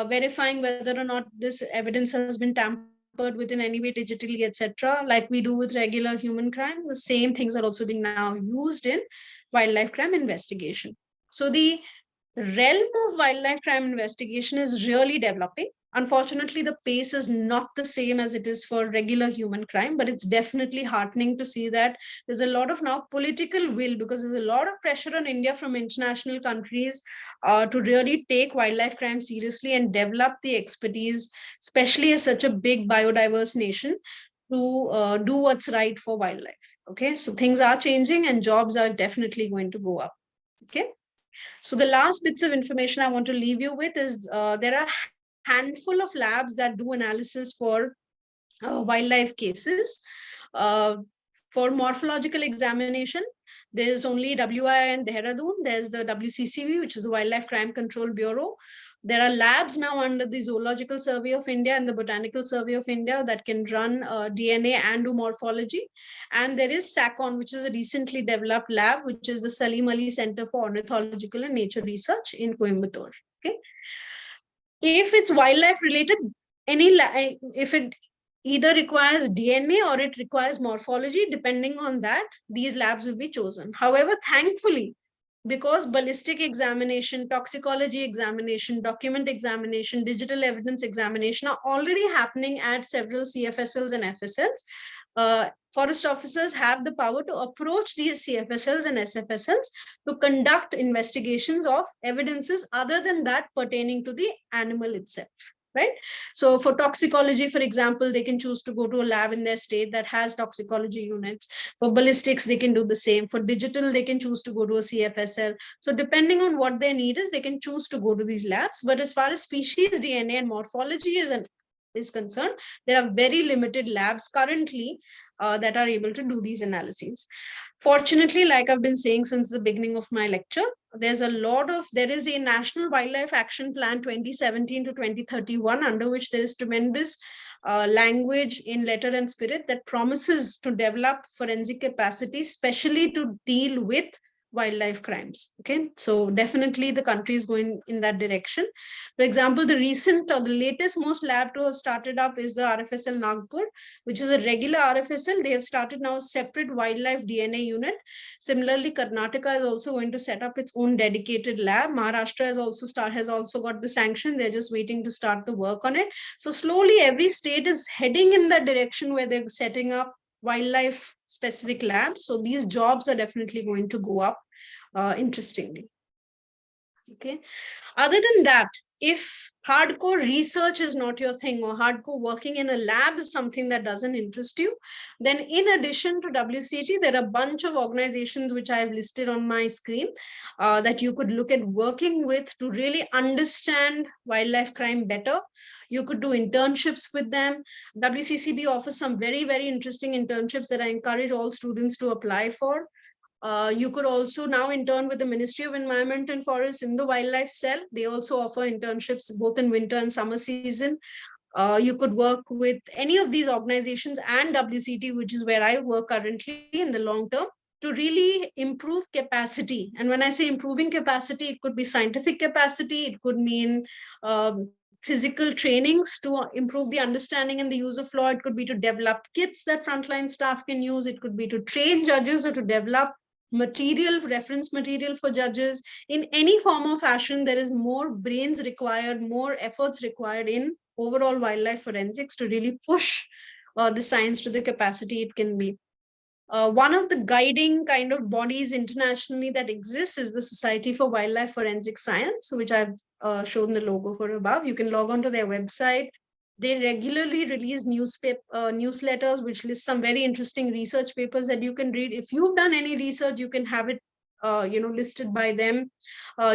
verifying whether or not this evidence has been tampered with in any way digitally, etc., like we do with regular human crimes. The same things are also being now used in wildlife crime investigation. So the realm of wildlife crime investigation is really developing. Unfortunately, the pace is not the same as it is for regular human crime, but it's definitely heartening to see that there's a lot of now political will, because there's a lot of pressure on India from international countries to really take wildlife crime seriously and develop the expertise, especially as such a big biodiverse nation, to do what's right for wildlife. Okay, so things are changing and jobs are definitely going to go up. Okay. So the last bits of information I want to leave you with is there are handful of labs that do analysis for wildlife cases. For morphological examination, there's only WI and Dehradun. There's the WCCB, which is the Wildlife Crime Control Bureau. There are labs now under the Zoological Survey of India and the Botanical Survey of India that can run DNA and do morphology. And there is SACON, which is a recently developed lab, which is the Salim Ali Center for Ornithological and Nature Research in Coimbatore. Okay. If it's wildlife related, if it either requires DNA or it requires morphology, depending on that, these labs will be chosen. However, thankfully, because ballistic examination, toxicology examination, document examination, digital evidence examination are already happening at several CFSLs and FSLs. Forest officers have the power to approach these CFSLs and SFSLs to conduct investigations of evidences other than that pertaining to the animal itself. Right. So for toxicology, for example, they can choose to go to a lab in their state that has toxicology units. For ballistics, they can do the same. For digital, they can choose to go to a CFSL. So depending on what their need is, they can choose to go to these labs. But as far as species DNA and morphology is concerned, there are very limited labs currently that are able to do these analyses. Fortunately, like I've been saying since the beginning of my lecture, there is a National Wildlife Action Plan 2017 to 2031, under which there is tremendous language in letter and spirit that promises to develop forensic capacity, especially to deal with wildlife crimes. Okay, so definitely the country is going in that direction. For example, the latest most lab to have started up is the RFSL Nagpur, which is a regular RFSL. They have started now a separate wildlife DNA unit. Similarly, Karnataka is also going to set up its own dedicated lab. Maharashtra has also got the sanction. They're just waiting to start the work on it. So slowly every state is heading in that direction where they're setting up wildlife specific labs. So these jobs are definitely going to go up, interestingly. Okay. Other than that, if hardcore research is not your thing, or hardcore working in a lab is something that doesn't interest you, then in addition to WCT, there are a bunch of organizations which I have listed on my screen that you could look at working with to really understand wildlife crime better. You could do internships with them. WCCB offers some very, very interesting internships that I encourage all students to apply for. You could also now intern with the Ministry of Environment and Forests in the wildlife cell. They also offer internships both in winter and summer season. You could work with any of these organizations and WCT, which is where I work currently in the long term, to really improve capacity. And when I say improving capacity, it could be scientific capacity, it could mean physical trainings to improve the understanding and the use of law. It could be to develop kits that frontline staff can use. It could be to train judges or to develop reference material for judges. In any form or fashion, there is more brains required, more efforts required in overall wildlife forensics to really push the science to the capacity it can be. One of the guiding kind of bodies internationally that exists is the Society for Wildlife Forensic Science, which I've shown the logo for above. You can log on to their website. They regularly release newsletters which list some very interesting research papers that you can read. If you've done any research, you can have it listed by them.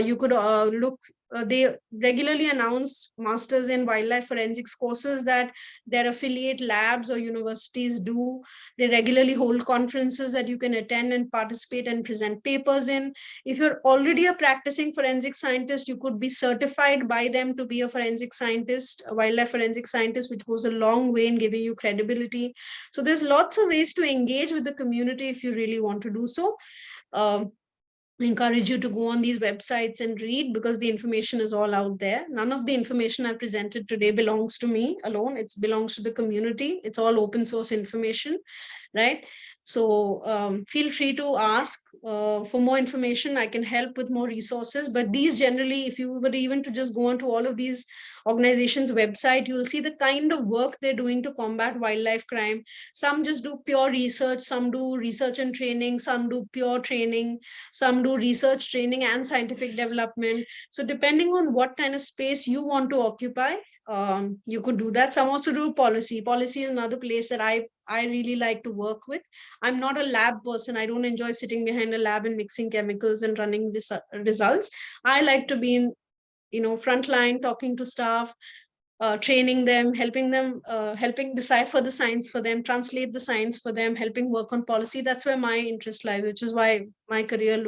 You could look. They regularly announce masters in wildlife forensics courses that their affiliate labs or universities do. They regularly hold conferences that you can attend and participate and present papers in. If you're already a practicing forensic scientist, you could be certified by them to be a forensic scientist, a wildlife forensic scientist, which goes a long way in giving you credibility. So there's lots of ways to engage with the community if you really want to do so. I encourage you to go on these websites and read, because the information is all out there. None of the information I presented today belongs to me alone. It belongs to the community. It's all open source information, right? So feel free to ask for more information. I can help with more resources, but these generally, if you were even to just go onto all of these organizations' website, you'll see the kind of work they're doing to combat wildlife crime. Some just do pure research, some do research and training, some do pure training, some do research training and scientific development. So depending on what kind of space you want to occupy, you could do that. Some also do policy. Policy is another place that I really like to work with. I'm not a lab person. I don't enjoy sitting behind a lab and mixing chemicals and running results. I like to be in, frontline, talking to staff, training them, helping decipher the science for them, translate the science for them, helping work on policy. That's where my interest lies, which is why my career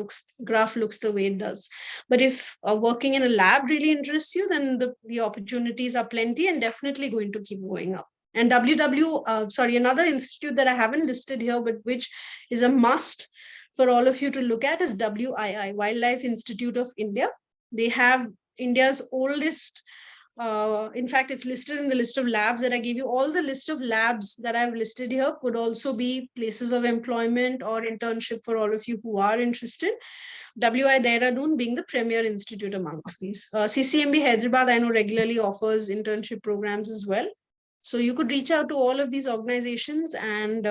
graph looks the way it does. But if working in a lab really interests you, then the opportunities are plenty and definitely going to keep going up. And another institute that I haven't listed here, but which is a must for all of you to look at, is WII, Wildlife Institute of India. They have India's oldest In fact, it's listed in the list of labs that I gave you. All the list of labs that I've listed here could also be places of employment or internship for all of you who are interested. WI Dehradun being the premier institute amongst these. CCMB Hyderabad, I know, regularly offers internship programs as well. So you could reach out to all of these organizations and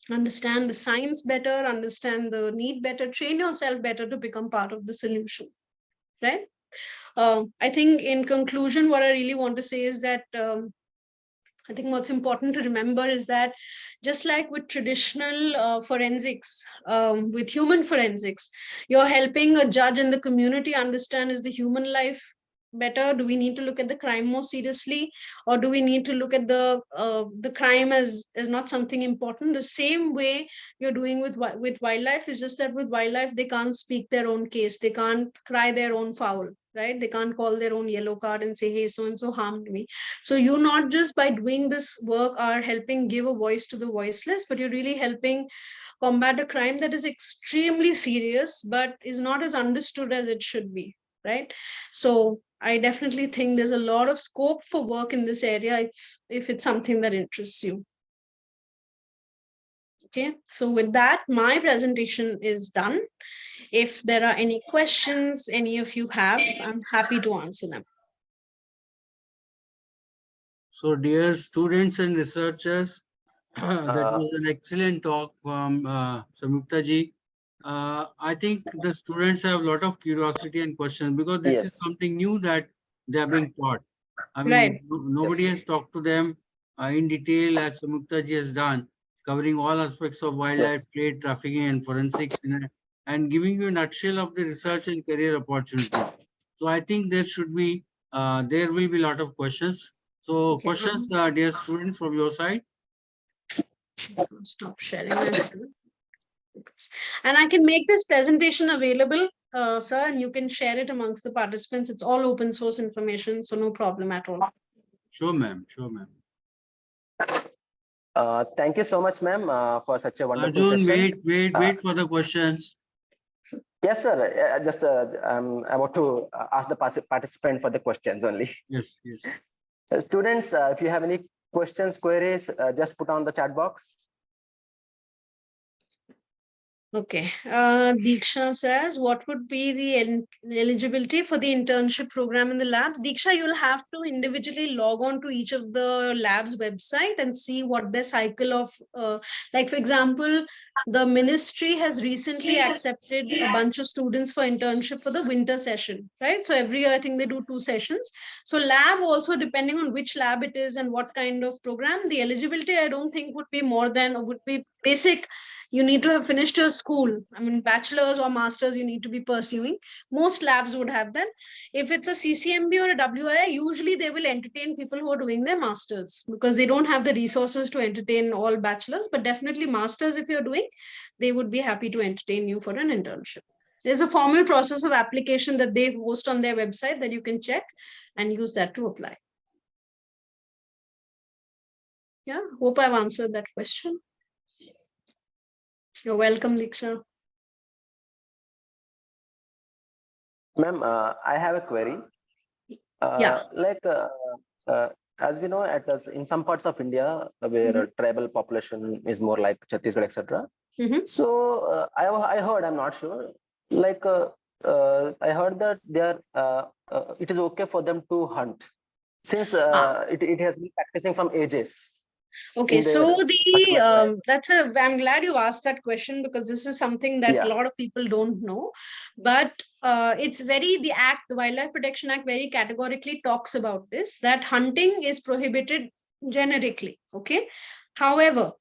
understand the science better, understand the need better, train yourself better to become part of the solution, right? I think in conclusion, what I really want to say is that I think what's important to remember is that just like with traditional forensics, with human forensics, you're helping a judge and the community understand, is the human life better? Do we need to look at the crime more seriously, or do we need to look at the crime as not something important? The same way you're doing with wildlife, is just that with wildlife they can't speak their own case, they can't cry their own foul, right? They can't call their own yellow card and say, hey, so and so harmed me. So you not just by doing this work are helping give a voice to the voiceless, but you're really helping combat a crime that is extremely serious but is not as understood as it should be, right? So I definitely think there's a lot of scope for work in this area if it's something that interests you. Okay, so with that, my presentation is done. If there are any questions any of you have, I'm happy to answer them. So dear students and researchers, that was an excellent talk from Samyukta ji. I think the students have a lot of curiosity and questions because this is Yes. something new that they are being taught. I mean, Right. nobody has talked to them in detail as Samyukta ji has done, covering all aspects of wildlife, trade, trafficking, and forensics, and giving you a nutshell of the research and career opportunity. So I think there should be, there will be a lot of questions. So Okay. questions, dear students, from your side. Stop sharing my screen. And I can make this presentation available, sir, and you can share it amongst the participants. It's all open source information, so no problem at all. Sure, ma'am. Sure, ma'am. Thank you so much, ma'am, for such a wonderful Arjun, session. wait for the questions. Yes, sir. Just I'm about to ask the participant for the questions only. Yes, yes. Students, if you have any questions, queries, just put on the chat box. Okay. Diksha says, what would be the eligibility for the internship program in the labs? Diksha, you'll have to individually log on to each of the labs website and see what their cycle of, like for example, the ministry has recently accepted a bunch of students for internship for the winter session, right? So every year, I think they do 2 sessions. So lab also, depending on which lab it is and what kind of program, the eligibility, I don't think would be more than, or would be basic. You need to have finished your school. I mean, bachelor's or master's you need to be pursuing. Most labs would have that. If it's a CCMB or a WI, usually they will entertain people who are doing their masters because they don't have the resources to entertain all bachelors, but definitely masters if you're doing, they would be happy to entertain you for an internship. There's a formal process of application that they host on their website that you can check and use that to apply. Yeah, hope I've answered that question. You're welcome, Diksha. Ma'am, I have a query. Yeah. Like, as we know, in some parts of India where tribal population is more like Chhattisgarh, etc. So I heard, I'm not sure, like I heard that it is okay for them to hunt since it has been practicing from ages. Okay, so I'm glad you asked that question because this is something that a lot of people don't know. But it's the Wildlife Protection Act very categorically talks about this, that hunting is prohibited generically. Okay. However,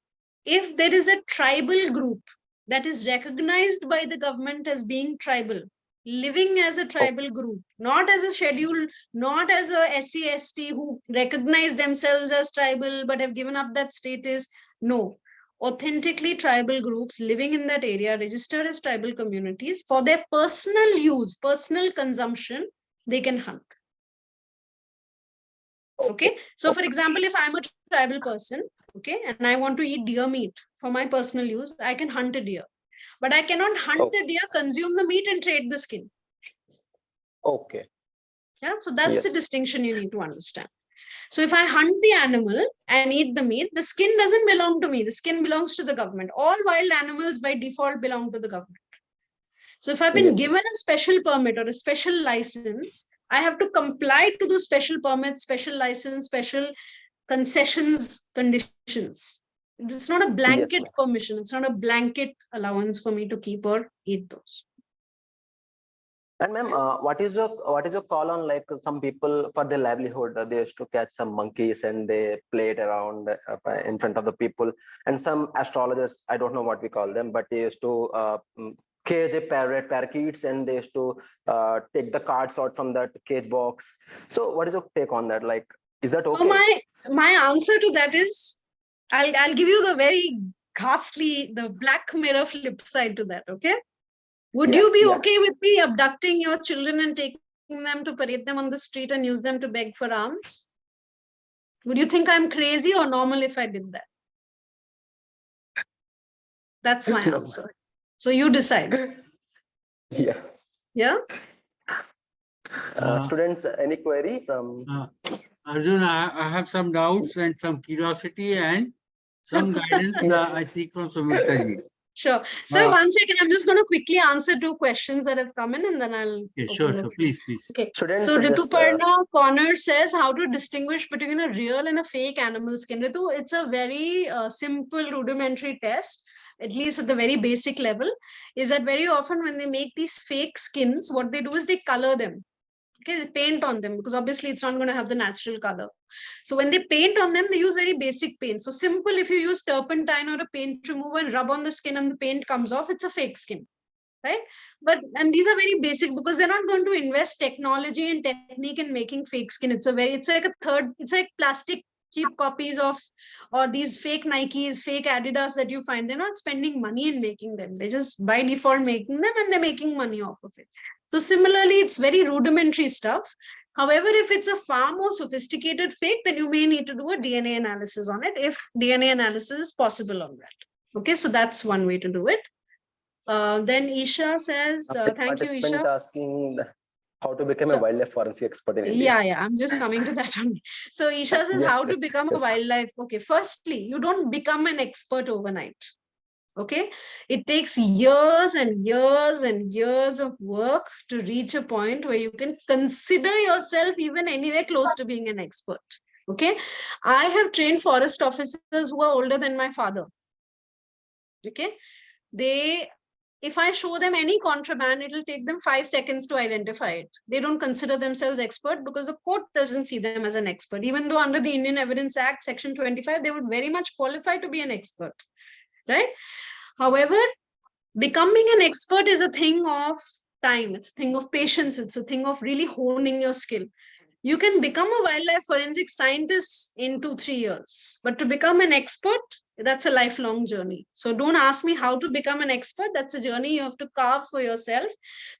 if there is a tribal group that is recognized by the government as being tribal, living as a tribal group, not as a schedule, not as a SC/ST who recognize themselves as tribal but have given up that status. No, authentically tribal groups living in that area, registered as tribal communities, for their personal use, personal consumption, they can hunt. Okay, so for example, if I'm a tribal person, okay, and I want to eat deer meat for my personal use, I can hunt a deer. But I cannot hunt the deer, consume the meat, and trade the skin. Okay. Yeah, so that's Yes. the distinction you need to understand. So if I hunt the animal and eat the meat, the skin doesn't belong to me. The skin belongs to the government. All wild animals by default belong to the government. So if I've been Yes. given a special permit or a special license, I have to comply to those special permits, special license, special concessions, conditions. It's not a blanket ma'am. permission. It's not a blanket allowance for me to keep or eat those. And ma'am, what is your call on, like, some people for their livelihood, they used to catch some monkeys and they play it around in front of the people, and some astrologers, I don't know what we call them, but they used to cage a parakeets, and they used to take the cards out from that cage box. So what is your take on that? Like, is that So okay? my answer to that is, I'll give you the very ghastly, the black mirror flip side to that. Okay. Would Yeah, you be yeah. okay with me abducting your children and taking them to parade them on the street and use them to beg for alms? Would you think I'm crazy or normal if I did that? That's my No. answer. So you decide. Yeah. Yeah. Students, any query from? Arjun, I have some doubts and some curiosity and some guidance Yes. I seek from Samyukta ji. Sure. So 1 second, I'm just going to quickly answer 2 questions that have come in, and then I'll. Okay, open sure, the sure. floor. Please, please. Okay. Students, So just, Rituparna Connor says how to distinguish between a real and a fake animal skin. Ritu, it's a very simple rudimentary test, at least at the very basic level, is that very often when they make these fake skins, what they do is they color them. Okay, they paint on them, because obviously it's not going to have the natural color. So when they paint on them, they use very basic paint. So simple, if you use turpentine or a paint remover and rub on the skin and the paint comes off, it's a fake skin, right? And these are very basic because they're not going to invest technology and technique in making fake skin. It's like plastic cheap copies of, or these fake Nikes, fake Adidas that you find. They're not spending money in making them. They just by default making them, and they're making money off of it. So similarly, it's very rudimentary stuff. However, if it's a far more sophisticated fake, then you may need to do a DNA analysis on it, if DNA analysis is possible on that. Okay, so that's one way to do it. Then Isha says, thank you, participant Isha. asking how to become a So- wildlife forensic expert in India. Yeah, I'm just coming to that only. So Isha says, Yes, how to become a yes. wildlife. Okay, firstly, you don't become an expert overnight. Okay, it takes years and years and years of work to reach a point where you can consider yourself even anywhere close to being an expert. Okay, I have trained forest officers who are older than my father. Okay, if I show them any contraband, it will take them 5 seconds to identify it. They don't consider themselves expert because the court doesn't see them as an expert, even though under the Indian Evidence Act, Section 25, they would very much qualify to be an expert, right? However, becoming an expert is a thing of time. It's a thing of patience. It's a thing of really honing your skill. You can become a wildlife forensic scientist in 2-3 years, but to become an expert, that's a lifelong journey. So don't ask me how to become an expert. That's a journey you have to carve for yourself.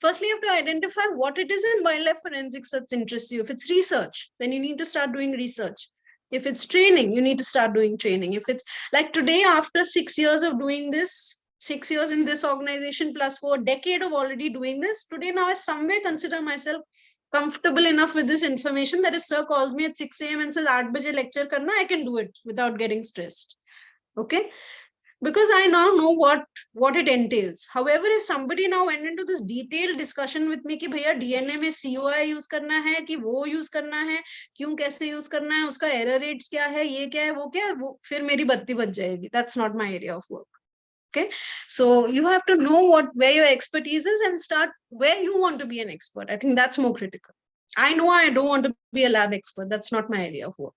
Firstly, you have to identify what it is in wildlife forensics that interests you. If it's research, then you need to start doing research. If it's training, you need to start doing training. If it's like today, after 6 years of doing this, 6 years in this organization plus 4 decades of already doing this, today now I somewhere consider myself comfortable enough with this information that if sir calls me at 6 a.m. and says 8 baje lecture karna, I can do it without getting stressed. Okay, because I now know what it entails. However, if somebody now went into this detailed discussion with me कि भैया DNA में COI use करना है कि वो use करना है, क्यों कैसे यूज करना है, उसका error rates क्या है, ये क्या है, वो क्या है, वो फिर मेरी बत्ती बज जाएगी. That's not my area of work. Okay, so you have to know where your expertise is and start where you want to be an expert. I think that's more critical. I know I don't want to be a lab expert. That's not my area of work.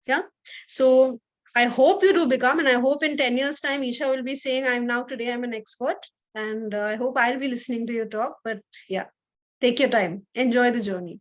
Yeah, so I hope you do become, and I hope in 10 years time, Isha will be saying, I'm an expert, and I hope I'll be listening to your talk, but yeah, take your time, enjoy the journey.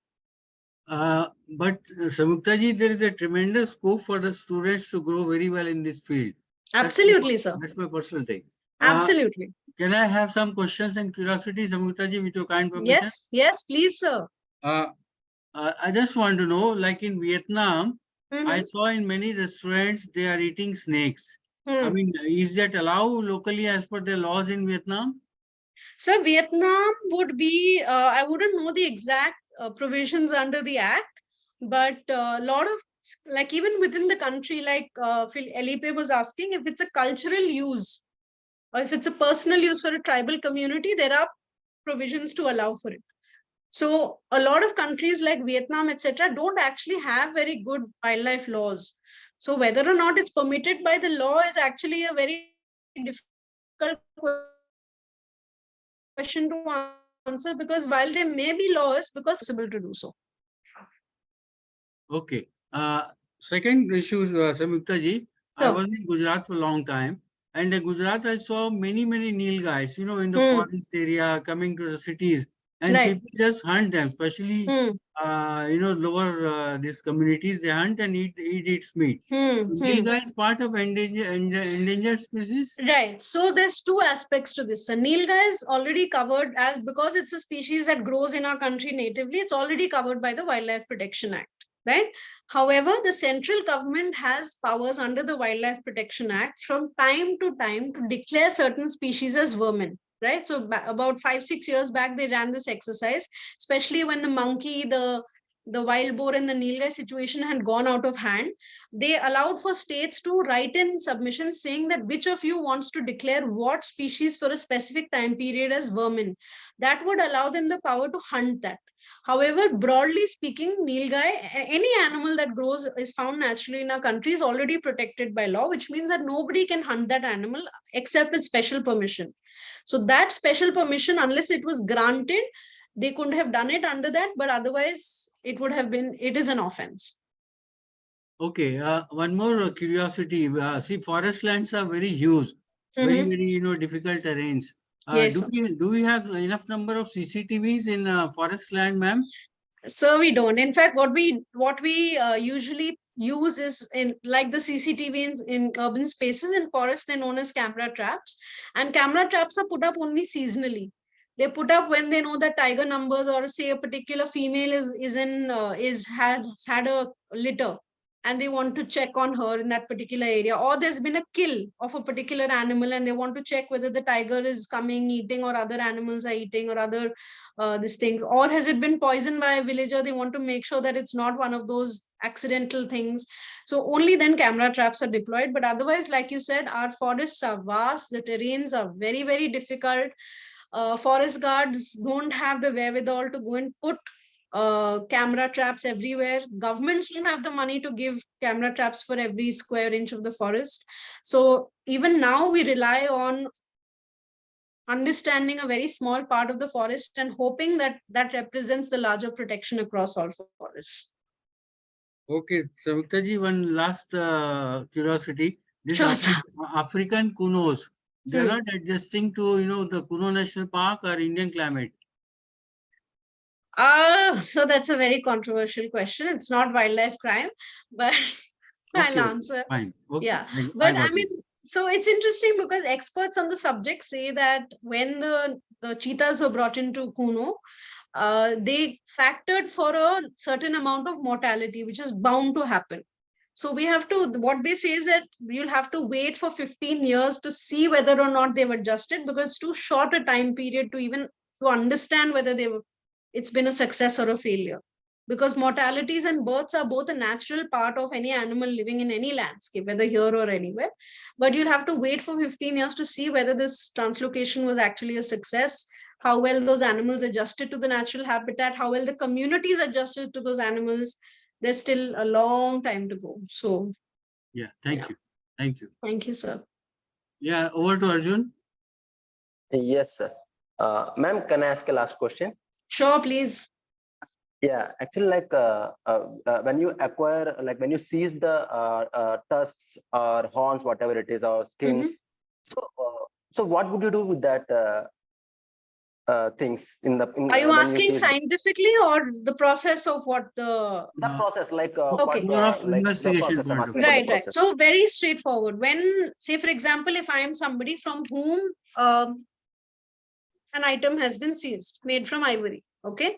But Samyukta ji, there is a tremendous scope for the students to grow very well in this field. Absolutely, sir. That's my personal thing. Absolutely. Can I have some questions and curiosity, Samyukta ji, with your kind permission? Yes, please, sir. I just want to know, like in Vietnam, I saw in many restaurants, they are eating snakes. I mean, is that allowed locally as per the laws in Vietnam? So Vietnam would be, I wouldn't know the exact provisions under the act, but a lot of, like even within the country, like Phil Elipe was asking, if it's a cultural use or if it's a personal use for a tribal community, there are provisions to allow for it. So a lot of countries like Vietnam, etc., don't actually have very good wildlife laws. So whether or not it's permitted by the law is actually a very difficult question to answer, because while there may be laws, because it's possible to do so. Okay. Second issue, Samyukta ji, I So- was in Gujarat for a long time, and in Gujarat I saw many Nilgais, you know, in the Hmm. forest area coming to the cities, and Right. people just hunt them, especially Hmm. you know, lower these communities, they hunt and eat its meat. Hmm. Nilgai is part of endangered species. Right. So there's two aspects to this. So Nilgai is already covered, as because it's a species that grows in our country natively, it's already covered by the Wildlife Protection Act. Right. However, the central government has powers under the Wildlife Protection Act from time to time to declare certain species as vermin. Right. So about 5-6 years back, they ran this exercise, especially when the monkey, the wild boar, and the Nilgai situation had gone out of hand. They allowed for states to write in submissions saying that which of you wants to declare what species for a specific time period as vermin. That would allow them the power to hunt that. However, broadly speaking, nilgai, any animal that grows is found naturally in our country, is already protected by law, which means that nobody can hunt that animal except with special permission. So that special permission, unless it was granted, they couldn't have done it under that, but otherwise it would have been, it is an offense. Okay, one more curiosity. See, forest lands are very huge, very, Mhm. you know, difficult terrains. Yes. Do we have enough number of CCTVs in forest land, ma'am? So we don't. In fact, what we usually use is in like the CCTV in urban spaces. In forests, they're known as camera traps, and camera traps are put up only seasonally. They put up when they know that tiger numbers, or say a particular female has had a litter, and they want to check on her in that particular area, or there's been a kill of a particular animal and they want to check whether the tiger is coming, eating, or other animals are eating, or other these things, or has it been poisoned by a villager. They want to make sure that it's not one of those accidental things. So only then camera traps are deployed. But otherwise, like you said, our forests are vast, the terrains are very, very difficult. Forest guards don't have the wherewithal to go and put camera traps everywhere. Governments don't have the money to give camera traps for every square inch of the forest. So even now we rely on understanding a very small part of the forest and hoping that that represents the larger protection across all forests. Okay, Samyukta ji, one last curiosity. This Sure, sir. African kunos, they're Hmm. not adjusting to, you know, the Kuno National Park or Indian climate. So that's a very controversial question. It's not wildlife crime, but Okay, I'll answer. fine. Okay, Yeah, I but got I it. mean, so it's interesting because experts on the subject say that when the cheetahs were brought into Kuno, they factored for a certain amount of mortality, which is bound to happen. So we have to, what they say is that you'll have to wait for 15 years to see whether or not they've adjusted, because it's too short a time period to even to understand whether it's been a success or a failure. Because mortalities and births are both a natural part of any animal living in any landscape, whether here or anywhere. But you'll have to wait for 15 years to see whether this translocation was actually a success, how well those animals adjusted to the natural habitat, how well the communities adjusted to those animals. There's still a long time to go. So, Yeah, thank yeah. you. Thank you. Thank you, sir. Yeah, over to Arjun. Yes, sir. Ma'am, can I ask a last question? Sure, please. Yeah, actually, like when you acquire, like when you seize the tusks or horns, whatever it is, or skins. So what would you do with that things in the? Are you when asking seize scientifically or the process of what the the process, like Okay. More of like the investigation process? I'm point of asking view. about the Right, right. process. So very straightforward. When, say, for example, if I am somebody from whom an item has been seized, made from ivory, okay?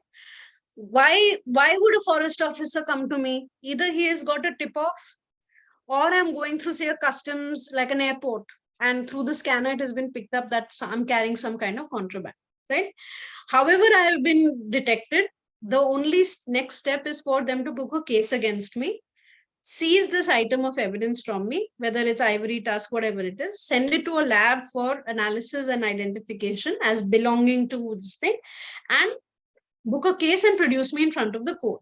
Why would a forest officer come to me? Either he has got a tip off, or I'm going through, say, a customs, like an airport, and through the scanner, it has been picked up that I'm carrying some kind of contraband. right? However, I have been detected. The only next step is for them to book a case against me, seize this item of evidence from me, whether it's ivory tusk, whatever it is, send it to a lab for analysis and identification as belonging to this thing, and book a case and produce me in front of the court.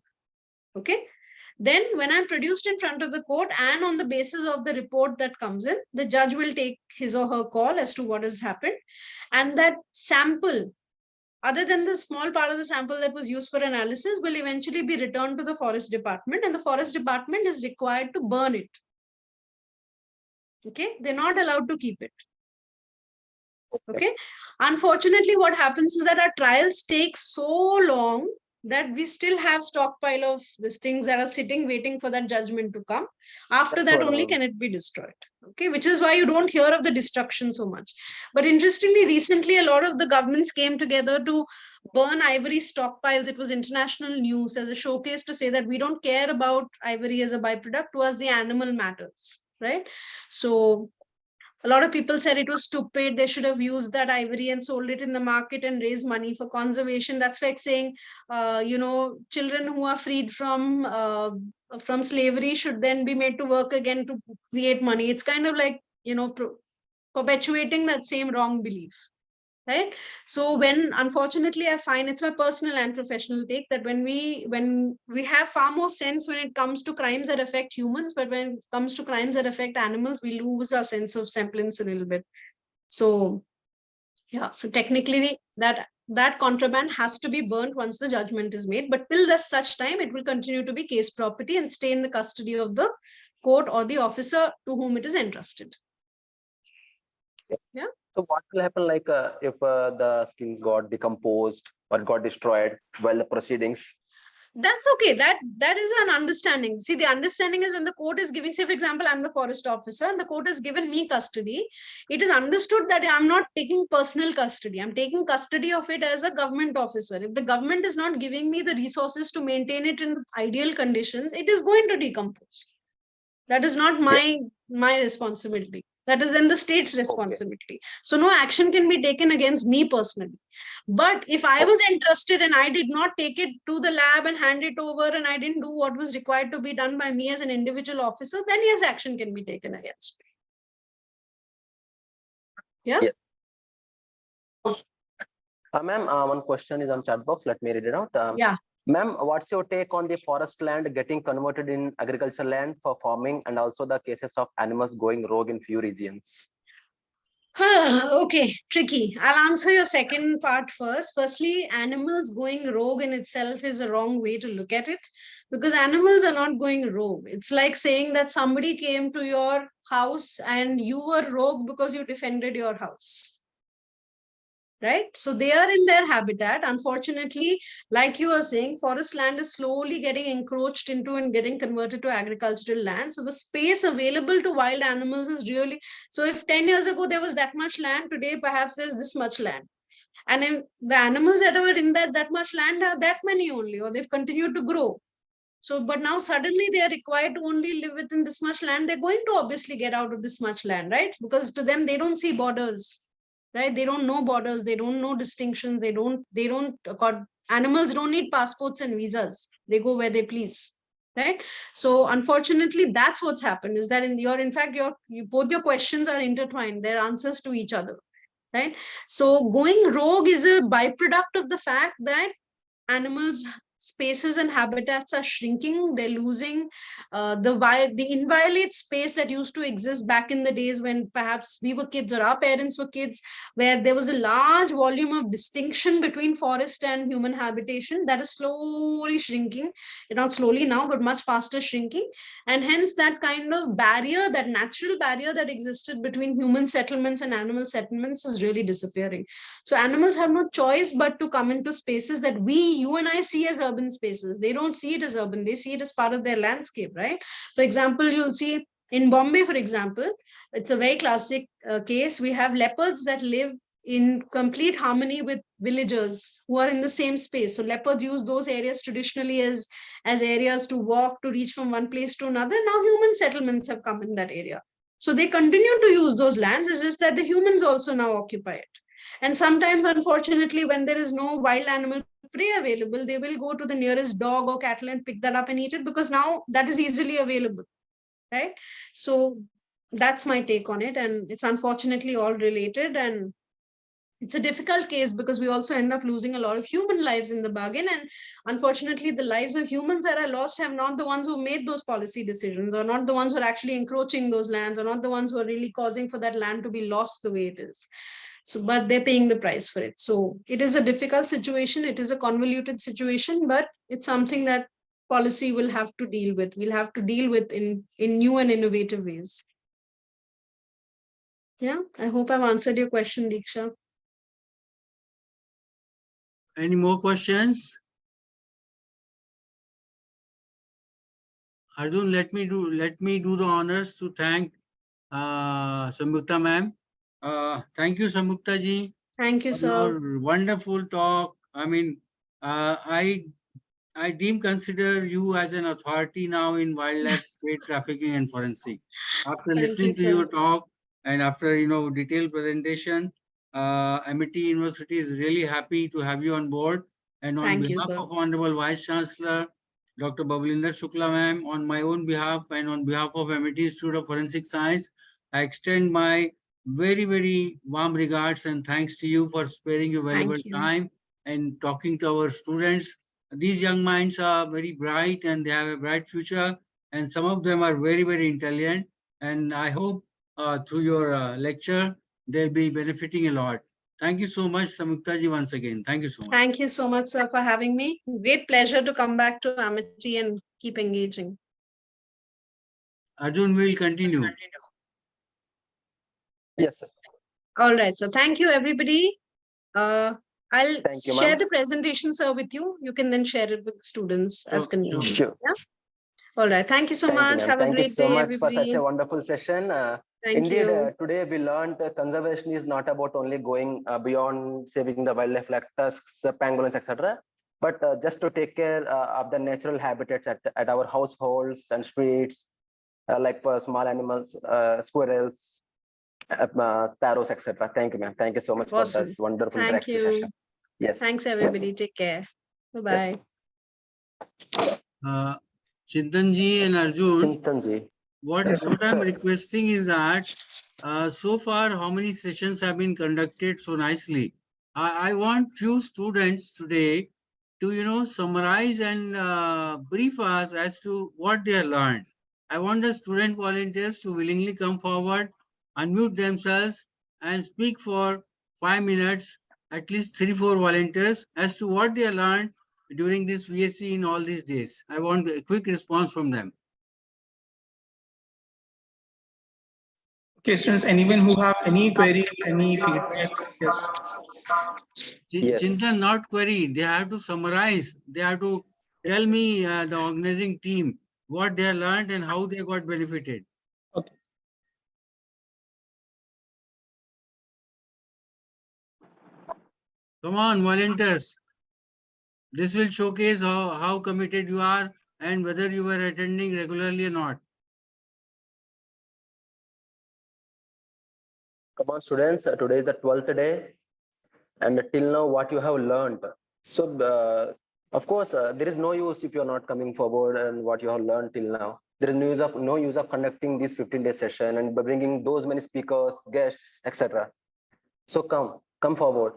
Okay. Then when I'm produced in front of the court, and on the basis of the report that comes in, the judge will take his or her call as to what has happened. And that sample, other than the small part of the sample that was used for analysis, will eventually be returned to the forest department, and the forest department is required to burn it. Okay, they're not allowed to keep it. Okay, unfortunately, what happens is that our trials take so long that we still have stockpile of these things that are sitting waiting for that judgment to come. After That's that what, only can it be destroyed. Okay, which is why you don't hear of the destruction so much. But interestingly, recently a lot of the governments came together to burn ivory stockpiles. It was international news as a showcase to say that we don't care about ivory as a byproduct, to us the animal matters, right? So a lot of people said it was stupid. They should have used that ivory and sold it in the market and raised money for conservation. That's like saying, children who are freed from slavery should then be made to work again to create money. It's kind of like, perpetuating that same wrong belief. Right. So when, unfortunately, I find, it's my personal and professional take, that when we have far more sense when it comes to crimes that affect humans, but when it comes to crimes that affect animals, we lose our sense of semblance a little bit. So yeah, so technically that contraband has to be burnt once the judgment is made, but till such time it will continue to be case property and stay in the custody of the court or the officer to whom it is entrusted. Yeah. So what will happen, like if the skins got decomposed or got destroyed while the proceedings? That's okay. That is an understanding. See, the understanding is when the court is giving, say, for example, I'm the forest officer and the court has given me custody. It is understood that I'm not taking personal custody. I'm taking custody of it as a government officer. If the government is not giving me the resources to maintain it in ideal conditions, it is going to decompose. That is not my responsibility. That is then the state's responsibility. So no action can be taken against me personally. But if I was entrusted and I did not take it to the lab and hand it over, and I didn't do what was required to be done by me as an individual officer, then yes, action can be taken against me. Yeah. Ma'am, one question is on chat box. Let me read it out. Yeah. Ma'am, what's your take on the forest land getting converted in agricultural land for farming, and also the cases of animals going rogue in few regions? Okay, tricky. I'll answer your second part first. Firstly, animals going rogue in itself is a wrong way to look at it, because animals are not going rogue. It's like saying that somebody came to your house and you were rogue because you defended your house. Right? So they are in their habitat. Unfortunately, like you were saying, forest land is slowly getting encroached into and getting converted to agricultural land. So the space available to wild animals is really, so if 10 years ago there was that much land, today perhaps there's this much land. And if the animals that were in that much land are that many only, or they've continued to grow. So, but now suddenly they are required to only live within this much land. They're going to obviously get out of this much land, right? Because to them, they don't see borders. Right? They don't know borders. They don't know distinctions. Animals don't need passports and visas. They go where they please. Right? So unfortunately, that's what's happened, is that both your questions are intertwined. They're answers to each other. Right? So going rogue is a byproduct of the fact that animals' spaces and habitats are shrinking. They're losing the inviolate space that used to exist back in the days when perhaps we were kids or our parents were kids, where there was a large volume of distinction between forest and human habitation. That is slowly shrinking. Not slowly now, but much faster shrinking. And hence that kind of barrier, that natural barrier that existed between human settlements and animal settlements is really disappearing. So animals have no choice but to come into spaces that you and I see as urban spaces. They don't see it as urban. They see it as part of their landscape, right? For example, you'll see in Bombay, for example, it's a very classic case. We have leopards that live in complete harmony with villagers who are in the same space. So leopards use those areas traditionally as areas to walk, to reach from one place to another. Now human settlements have come in that area. So they continue to use those lands. It's just that the humans also now occupy it. And sometimes, unfortunately, when there is no wild animal prey available, they will go to the nearest dog or cattle and pick that up and eat it, because now that is easily available, right? So that's my take on it. And it's unfortunately all related. And it's a difficult case because we also end up losing a lot of human lives in the bargain. And unfortunately, the lives of humans that are lost have not the ones who made those policy decisions, or not the ones who are actually encroaching those lands, or not the ones who are really causing for that land to be lost the way it is. So, but they're paying the price for it. So it is a difficult situation. It is a convoluted situation, but it's something that policy will have to deal with. We'll have to deal with in new and innovative ways. Yeah, I hope I've answered your question, Diksha. Any more questions? Arjun, let me do the honors to thank Samyukta ma'am. Thank you, Samyukta ji. Thank you, for sir. your wonderful talk. I mean, I consider you as an authority now in wildlife trade trafficking and forensic. After Thank you, listening to sir. your talk and after detailed presentation, Amity University is really happy to have you on board. And on Thank you, behalf sir. of Honorable Vice Chancellor Dr. Bablinder Shukla ma'am, on my own behalf and on behalf of Amity Institute of Forensic Science, I extend my very, very warm regards and thanks to you for sparing your valuable Thank you. time and talking to our students. These young minds are very bright and they have a bright future, and some of them are very, very intelligent. And I hope through your lecture, they'll be benefiting a lot. Thank you so much, Samyukta ji, once again. Thank you so much. Thank you so much, sir, for having me. Great pleasure to come back to Amity and keep engaging. Arjun will continue. Yes, sir. All right, so thank you, everybody. I'll Thank you, share ma'am. the presentation, sir, with you. You can then share it with students as Sure, convenient. Sure. All right, thank you so Thank you, much. ma'am. Have a Thank you great so day, much for everybody. such a wonderful session. Thank Indeed, you. today we learned that conservation is not about only going beyond saving the wildlife like tusks, pangolins, etc., but just to take care of the natural habitats at our households and streets, like for small animals, squirrels, sparrows, etc. Thank you, ma'am. Thank you so much for Awesome. this wonderful Thank interactive you. session. Yes. Thanks, everybody. Take care. Bye-bye. Chintan ji and Arjun, Chintan ji. what Yes, I'm sir. requesting is that so far, how many sessions have been conducted so nicely? I want few students today to summarize and brief us as to what they have learned. I want the student volunteers to willingly come forward, unmute themselves, and speak for 5 minutes, at least 3-4 volunteers, as to what they have learned during this VSC in all these days. I want a quick response from them. Okay, students, anyone who have any query, any feedback? Yes. Yes. Chintan, not query. They have to summarize. They have to tell me, the organizing team, what they have learned and how they got benefited. Okay. Come on, volunteers. This will showcase how committed you are and whether you were attending regularly or not. Come on, students. Today is the 12th day, and till now, what you have learned. So, of course, there is no use if you are not coming forward and what you have learned till now. There is no use of conducting this 15-day session and by bringing those many speakers, guests, etc. So come forward.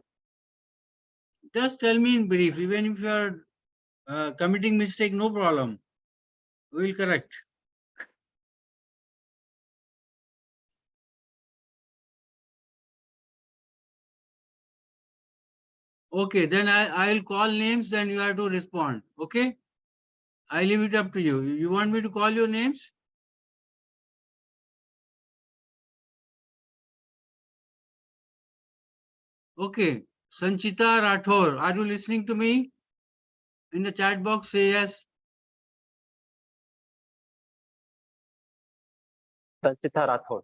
Just tell me in brief. Even if you are committing mistake, no problem. We'll correct. Okay, then I'll call names, then you have to respond. Okay? I leave it up to you. You want me to call your names? Okay. Sanchita Rathore, are you listening to me? In the chat box, say yes. Sanchita Rathod.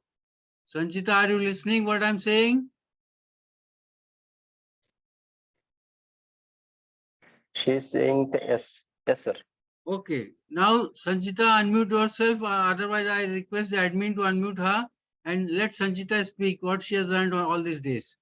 Sanchita, are you listening what I'm saying? She is saying yes. Yes, sir. Okay. Now, Sanchita, unmute yourself. Otherwise, I request the admin to unmute her and let Sanchita speak what she has learned on all these days.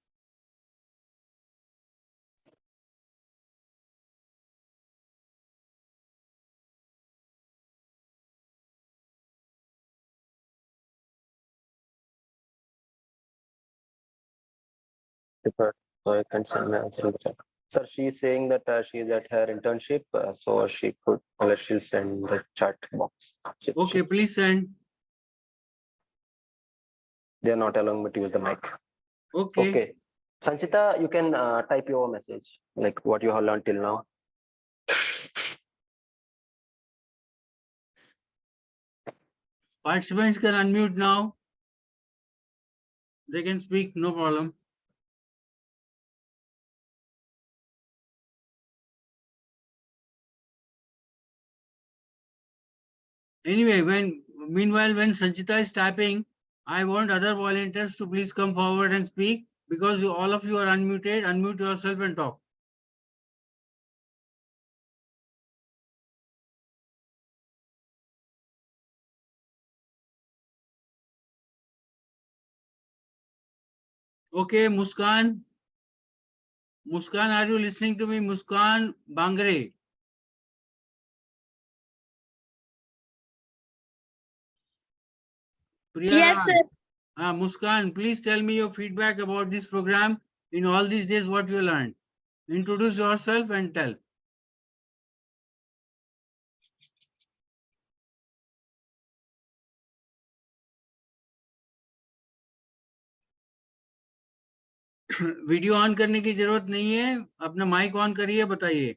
prepared, so I can send my answer in the chat. Sir, she is saying that she is at her internship, so she could, she'll send the chat box. Okay, please send. They are not allowing me to use the mic. Okay. Okay. Sanchita, you can type your message, like what you have learned till now. Participants can unmute now. They can speak, no problem. Anyway, meanwhile, when Sanchita is typing, I want other volunteers to please come forward and speak, because all of you are unmuted. Unmute yourself and talk. Okay, Muskan. Muskan, are you listening to me? Muskan Bangre. Priya Yes, Raj. sir. Muskan, please tell me your feedback about this program in all these days, what you learned. Introduce yourself and tell. Video on करने की जरूरत नहीं है, अपना mic on करिए, बताइए.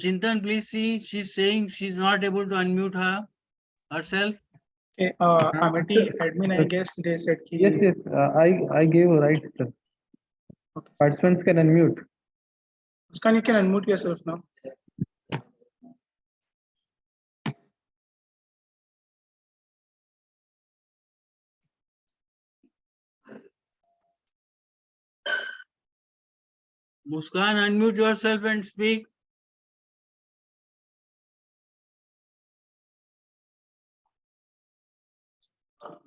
Chintan, please see, she's saying she's not able to unmute herself. Okay, Amity admin, I guess they said. Yes, yes, I gave right. Sir. Okay. Participants can unmute. Muskan, you can unmute yourself now. Muskan, unmute yourself and speak.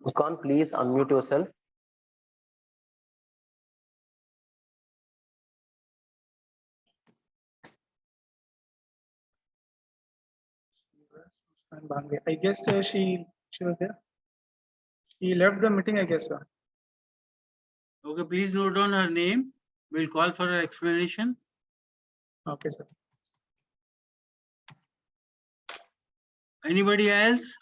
Muskan, please unmute yourself. I guess she was there. She left the meeting, I guess, sir. Okay, please note down her name. We'll call for her explanation. Okay, sir. Anybody else?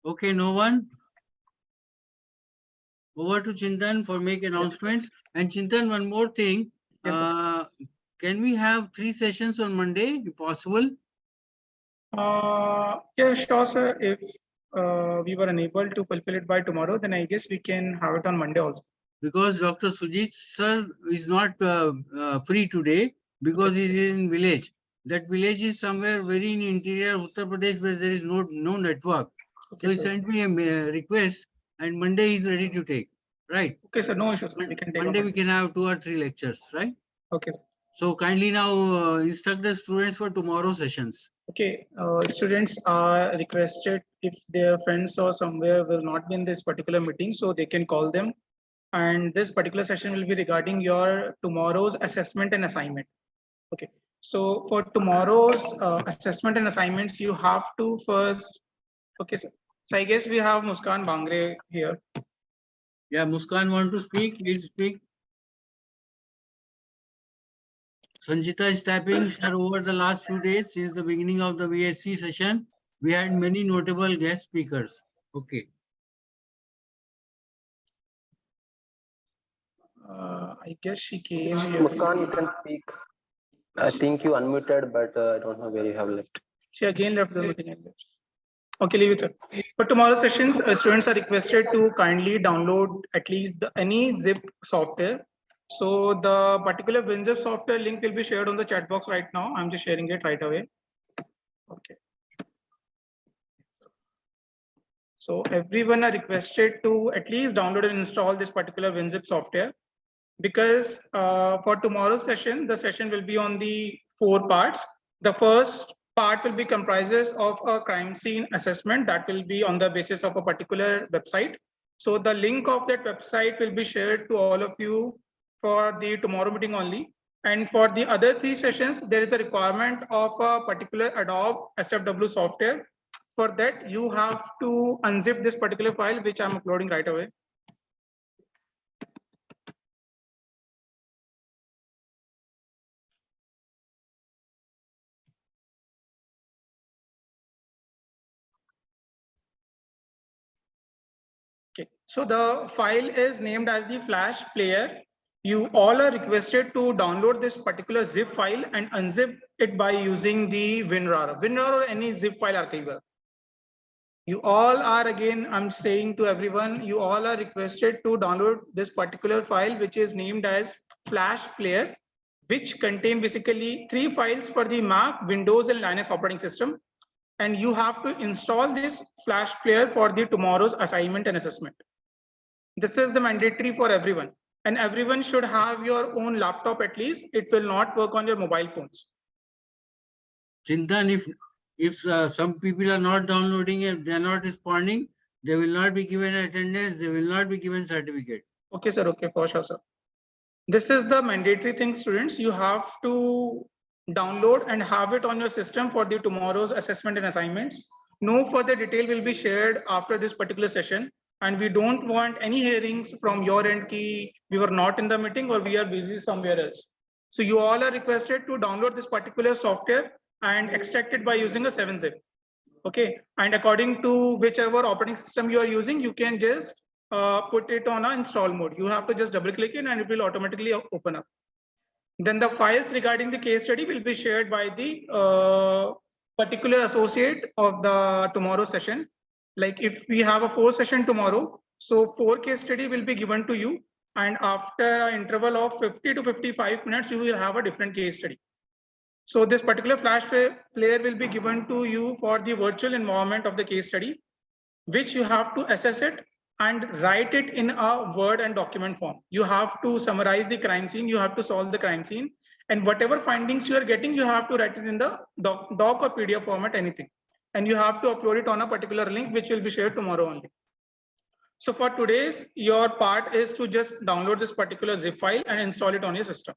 Okay, no one. Over to Chintan for make announcements. And Chintan, one more thing. Yes, sir. Can we have 3 sessions on Monday, if possible? Yeah, sure, sir. If we were unable to fulfill it by tomorrow, then I guess we can have it on Monday also. Because Dr. Sujit sir is not free today because he is in village. That village is somewhere very in interior Uttar Pradesh where there is no network. Okay, So he sir. sent me a request and Monday he is ready to take. Right? Okay, sir. No issues. We can take Monday we can have 2 or 3 lectures, right? Okay, sir. So kindly now instruct the students for tomorrow sessions. Okay, students are requested if their friends or somewhere will not be in this particular meeting, so they can call them. And this particular session will be regarding your tomorrow's assessment and assignment. Okay, so for tomorrow's assessment and assignments, you have to first. Okay, sir. So I guess we have Muskan Bangre here. Yeah, Muskan want to speak? Please speak. Sanjita is typing, sir, over the last few days since the beginning of the VSC session, we had many notable guest speakers. Okay. I guess she came here. Muskan, you can speak. I think you unmuted, but I don't know where you have left. She again left the meeting. Okay, leave it, sir. For tomorrow's sessions, students are requested to kindly download at least any zip software. So the particular WinZip software link will be shared on the chat box right now. I'm just sharing it right away. Okay. So everyone are requested to at least download and install this particular WinZip software, because for tomorrow's session, the session will be on the 4 parts. The first part will be comprises of a crime scene assessment that will be on the basis of a particular website. So the link of that website will be shared to all of you for the tomorrow meeting only. And for the other 3 sessions, there is a requirement of a particular Adobe SFW software. For that, you have to unzip this particular file, which I'm uploading right away. Okay, so the file is named as the Flash Player. You all are requested to download this particular zip file and unzip it by using the WinRAR or any zip file archiver. You all are, again, I'm saying to everyone, you all are requested to download this particular file, which is named as Flash Player, which contain basically 3 files for the Mac, Windows, and Linux operating system. And you have to install this Flash Player for the tomorrow's assignment and assessment. This is the mandatory for everyone, and everyone should have your own laptop at least. It will not work on your mobile phones. Chintan, if some people are not downloading it, they are not responding, they will not be given attendance, they will not be given certificate. Okay, sir. Okay, for sure, sir. This is the mandatory thing, students. You have to download and have it on your system for the tomorrow's assessment and assignments. No further detail will be shared after this particular session. And we don't want any hearings from your end key, we were not in the meeting or we are busy somewhere else. So you all are requested to download this particular software and extract it by using a 7-zip. Okay, and according to whichever operating system you are using, you can just put it on an install mode. You have to just double click it and it will automatically open up. Then the files regarding the case study will be shared by the particular associate of the tomorrow session. Like if we have a 4 session tomorrow, so 4 case study will be given to you. And after an interval of 50 to 55 minutes, you will have a different case study. So this particular Flash Player will be given to you for the virtual environment of the case study, which you have to assess it and write it in a Word and document form. You have to summarize the crime scene, you have to solve the crime scene, and whatever findings you are getting, you have to write it in the doc or PDF format, anything. And you have to upload it on a particular link, which will be shared tomorrow only. So for today's, your part is to just download this particular zip file and install it on your system.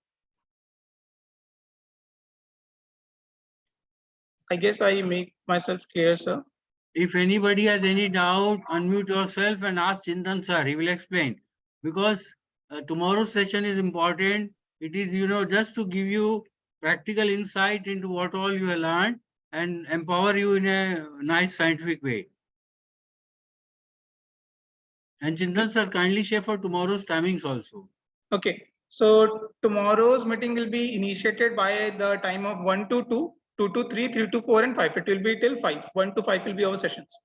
I guess I make myself clear, sir. If anybody has any doubt, unmute yourself and ask Chintan sir, he will explain. Because tomorrow's session is important. It is, just to give you practical insight into what all you have learned and empower you in a nice scientific way. And Chintan sir, kindly share for tomorrow's timings also. Okay, so tomorrow's meeting will be initiated by the time of 1 to 2, 2 to 3, 3 to 4, and 5. It will be till 5. 1 to 5 will be our sessions.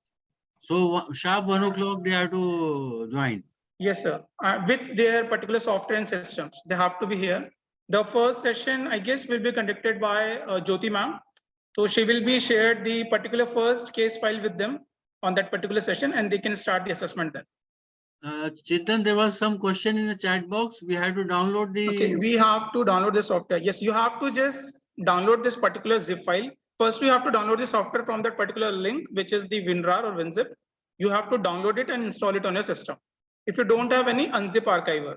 So sharp 1 o'clock they have to join. Yes, sir. With their particular software and systems, they have to be here. The first session, I guess, will be conducted by Jyoti ma'am. So she will be shared the particular first case file with them on that particular session, and they can start the assessment then. Chintan, there was some question in the chat box. We have to download the. Okay, we have to download the software. Yes, you have to just download this particular zip file. First, you have to download the software from that particular link, which is the WinRAR or WinZip. You have to download it and install it on your system. If you don't have any, unzip archiver.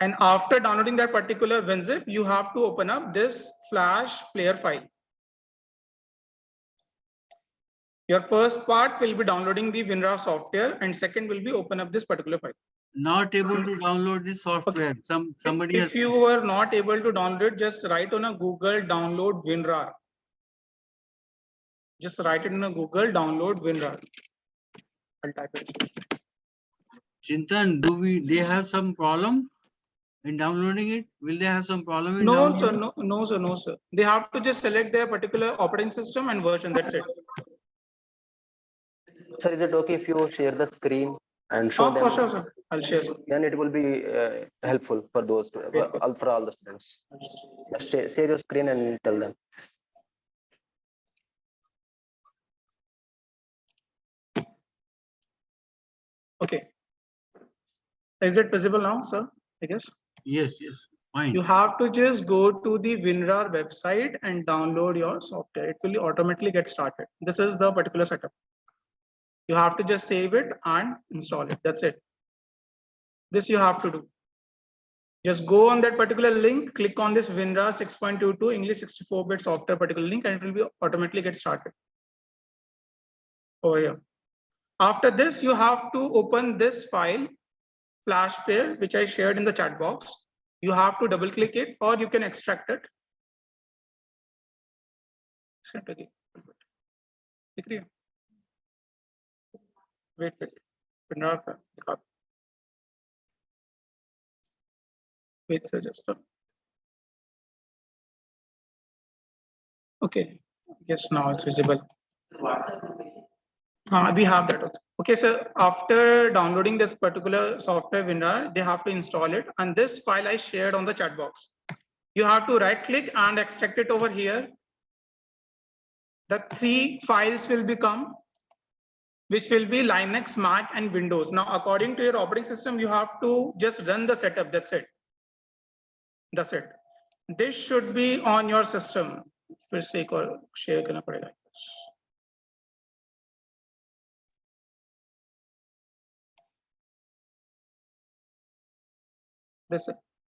And after downloading that particular WinZip, you have to open up this Flash Player file. Your first part will be downloading the WinRAR software, and second will be open up this particular file. Not able to download this software. Okay. Somebody if you were not able to download, just write on a Google download WinRAR. Just write it in a Google download WinRAR. I'll type it. Chintan, they have some problem in downloading it? Will they have some problem in no, downloading? sir, no, sir, no, sir. They have to just select their particular operating system and version. That's it. Sir, is it okay if you share the screen and show them? For sure, sir. I'll share. Sir. Then it will be helpful for those for all the students. Just share your screen and tell them. Okay. Is it visible now, sir? I guess. Yes, yes. Fine. You have to just go to the WinRAR website and download your software. It will automatically get started. This is the particular setup. You have to just save it and install it. That's it. This you have to do. Just go on that particular link, click on this WinRAR 6.22 English 64-bit software particular link, and it will be automatically get started over here. After this, you have to open this file, Flash Player, which I shared in the chat box. You have to double click it, or you can extract it. Wait. Wait, sir, just a... Okay, yes, now it's visible. We have that also. Okay, so after downloading this particular software WinRAR, they have to install it. And this file I shared on the chat box. You have to right click and extract it over here. The 3 files will become, which will be Linux, Mac, and Windows. Now, according to your operating system, you have to just run the setup. That's it. That's it. This should be on your system. फिर से एक और share करना पड़ेगा.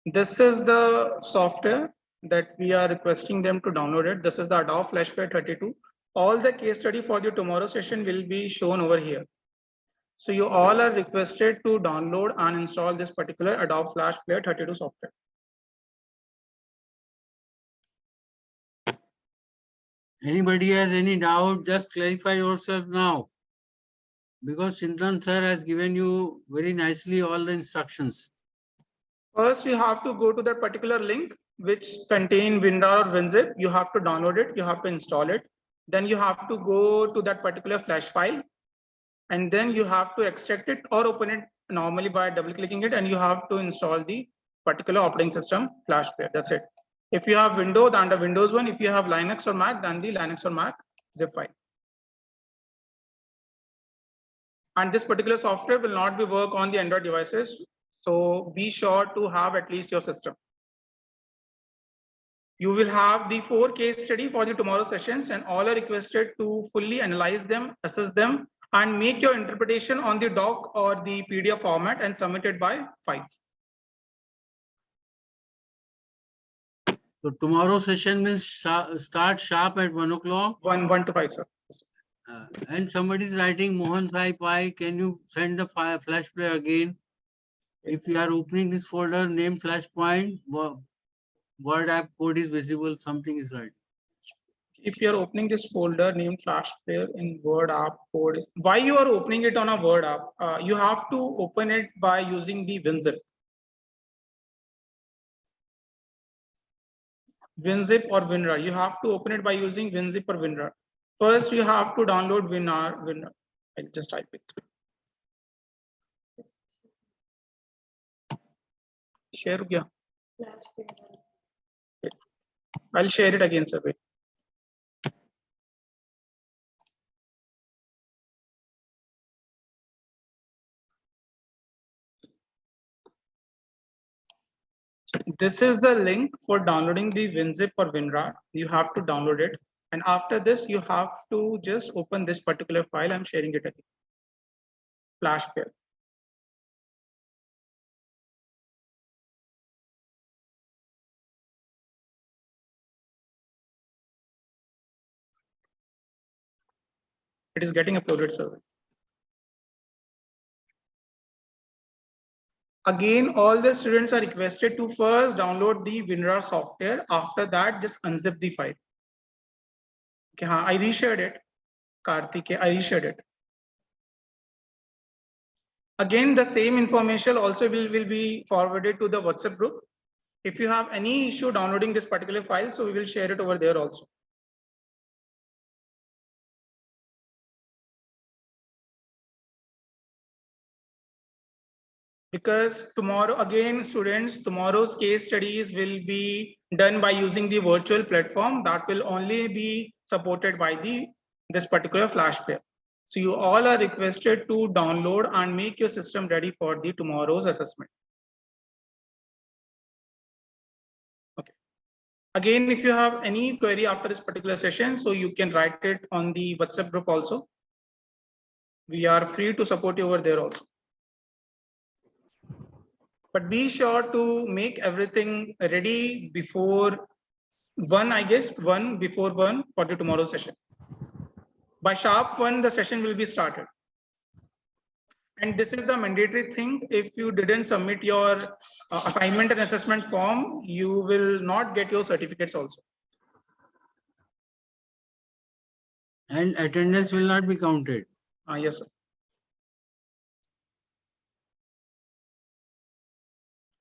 This is the software that we are requesting them to download it. This is the Adobe Flash Player 32. All the case study for the tomorrow session will be shown over here. So you all are requested to download and install this particular Adobe Flash Player 32 software. Anybody has any doubt, just clarify yourself now. Because Chintan sir has given you very nicely all the instructions. First, you have to go to that particular link which contain WinRAR or WinZip. You have to download it. You have to install it. Then you have to go to that particular flash file. And then you have to extract it or open it normally by double clicking it. And you have to install the particular operating system Flash Player. That's it. If you have Windows, then the Windows one. If you have Linux or Mac, then the Linux or Mac zip file. And this particular software will not be work on the Android devices. So be sure to have at least your system. You will have the 4 case study for the tomorrow sessions, and all are requested to fully analyze them, assess them, and make your interpretation on the doc or the PDF format and submit it by 5. So tomorrow session will start sharp at 1 o'clock. 1 to 5, sir. And somebody is writing Mohan Sai Pai. Can you send the flash player again? If you are opening this folder, name Flashpoint, Word app code is visible, something is right. If you are opening this folder named Flash Player in Word app code, why you are opening it on a Word app? You have to open it by using the WinZip. WinZip or WinRAR. You have to open it by using WinZip or WinRAR. First, you have to download WinRAR. I'll just type it. Share. Yeah. I'll share it again, sir. Wait. This is the link for downloading the WinZip or WinRAR. You have to download it. And after this, you have to just open this particular file. I'm sharing it again. Flash Player. It is getting uploaded, sir. Again, all the students are requested to first download the WinRAR software. After that, just unzip the file. Okay, I reshared it. Karthik, I reshared it. Again, the same information also will be forwarded to the WhatsApp group. If you have any issue downloading this particular file, so we will share it over there also. Because tomorrow, again, students, tomorrow's case studies will be done by using the virtual platform that will only be supported by this particular Flash Player. So you all are requested to download and make your system ready for the tomorrow's assessment. Again, if you have any query after this particular session, so you can write it on the WhatsApp group also. We are free to support you over there also. But be sure to make everything ready before 1, I guess, 1 before 1 for the tomorrow session. By sharp 1, the session will be started. And this is the mandatory thing. If you didn't submit your assignment and assessment form, you will not get your certificates also. And attendance will not be counted. Yes, sir.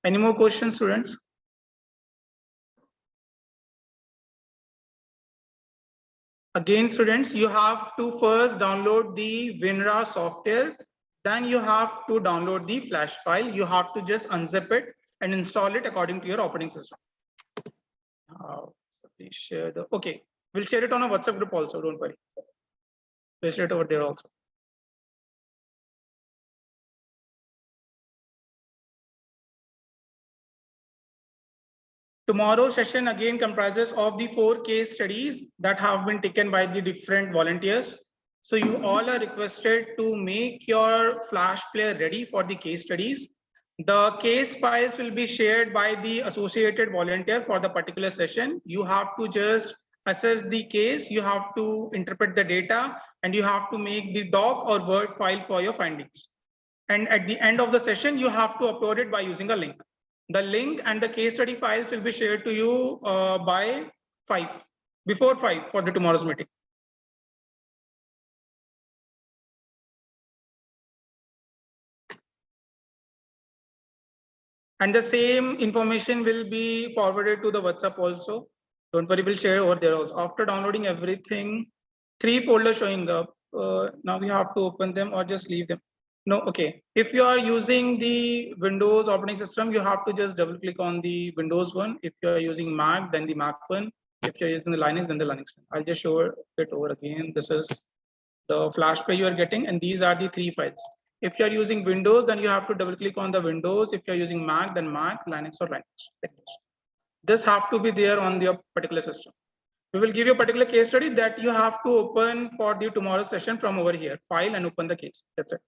Any more questions, students? Again, students, you have to first download the WinRAR software. Then you have to download the flash file. You have to just unzip it and install it according to your operating system. Please share the, okay, we'll share it on a WhatsApp group also, don't worry. We'll share it over there also. Tomorrow's session again comprises of the 4 case studies that have been taken by the different volunteers. So you all are requested to make your flash player ready for the case studies. The case files will be shared by the associated volunteer for the particular session. You have to just assess the case, you have to interpret the data, and you have to make the doc or Word file for your findings. And at the end of the session, you have to upload it by using a link. The link and the case study files will be shared to you by 5, before 5 for the tomorrow's meeting. And the same information will be forwarded to the WhatsApp also. Don't worry, we'll share over there also. After downloading everything, 3 folders showing up. Now we have to open them or just leave them. No, okay. If you are using the Windows operating system, you have to just double click on the Windows one. If you are using Mac, then the Mac one. If you're using the Linux, then the Linux one. I'll just show it over again. This is the flash player you are getting, and these are the 3 files. If you're using Windows, then you have to double click on the Windows. If you're using Mac, then Mac, Linux, or Linux. Like this have to be there on your particular system. We will give you a particular case study that you have to open for the tomorrow's session from over here. File and open the case. That's it.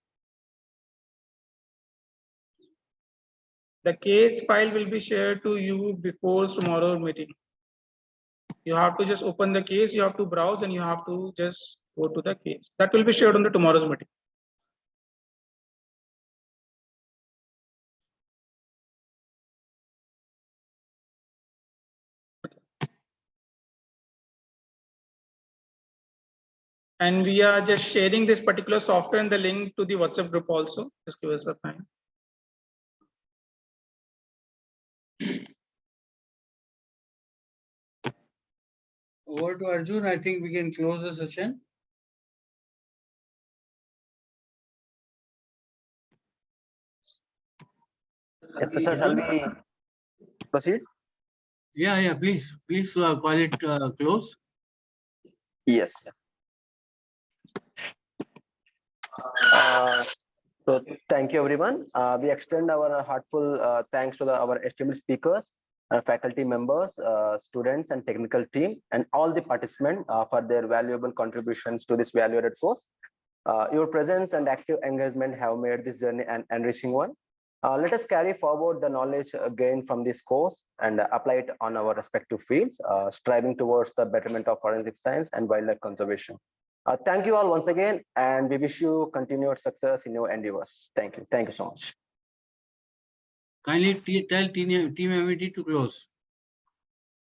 The case file will be shared to you before tomorrow's meeting. You have to just open the case, you have to browse, and you have to just go to the case. That will be shared on the tomorrow's meeting. And we are just sharing this particular software and the link to the WhatsApp group also. Just give us a time. Over to Arjun. I think we can close the session. Yes, sir. Shall we proceed? Yeah, please call it close. Yes. So thank you, everyone. We extend our heartfelt thanks to our esteemed speakers, faculty members, students, and technical team, and all the participants for their valuable contributions to this value-added course. Your presence and active engagement have made this journey an enriching one. Let us carry forward the knowledge gained from this course and apply it on our respective fields, striving towards the betterment of forensic science and wildlife conservation. Thank you all once again, and we wish you continued success in your endeavors. Thank you. Thank you so much. Kindly tell Team MET to close.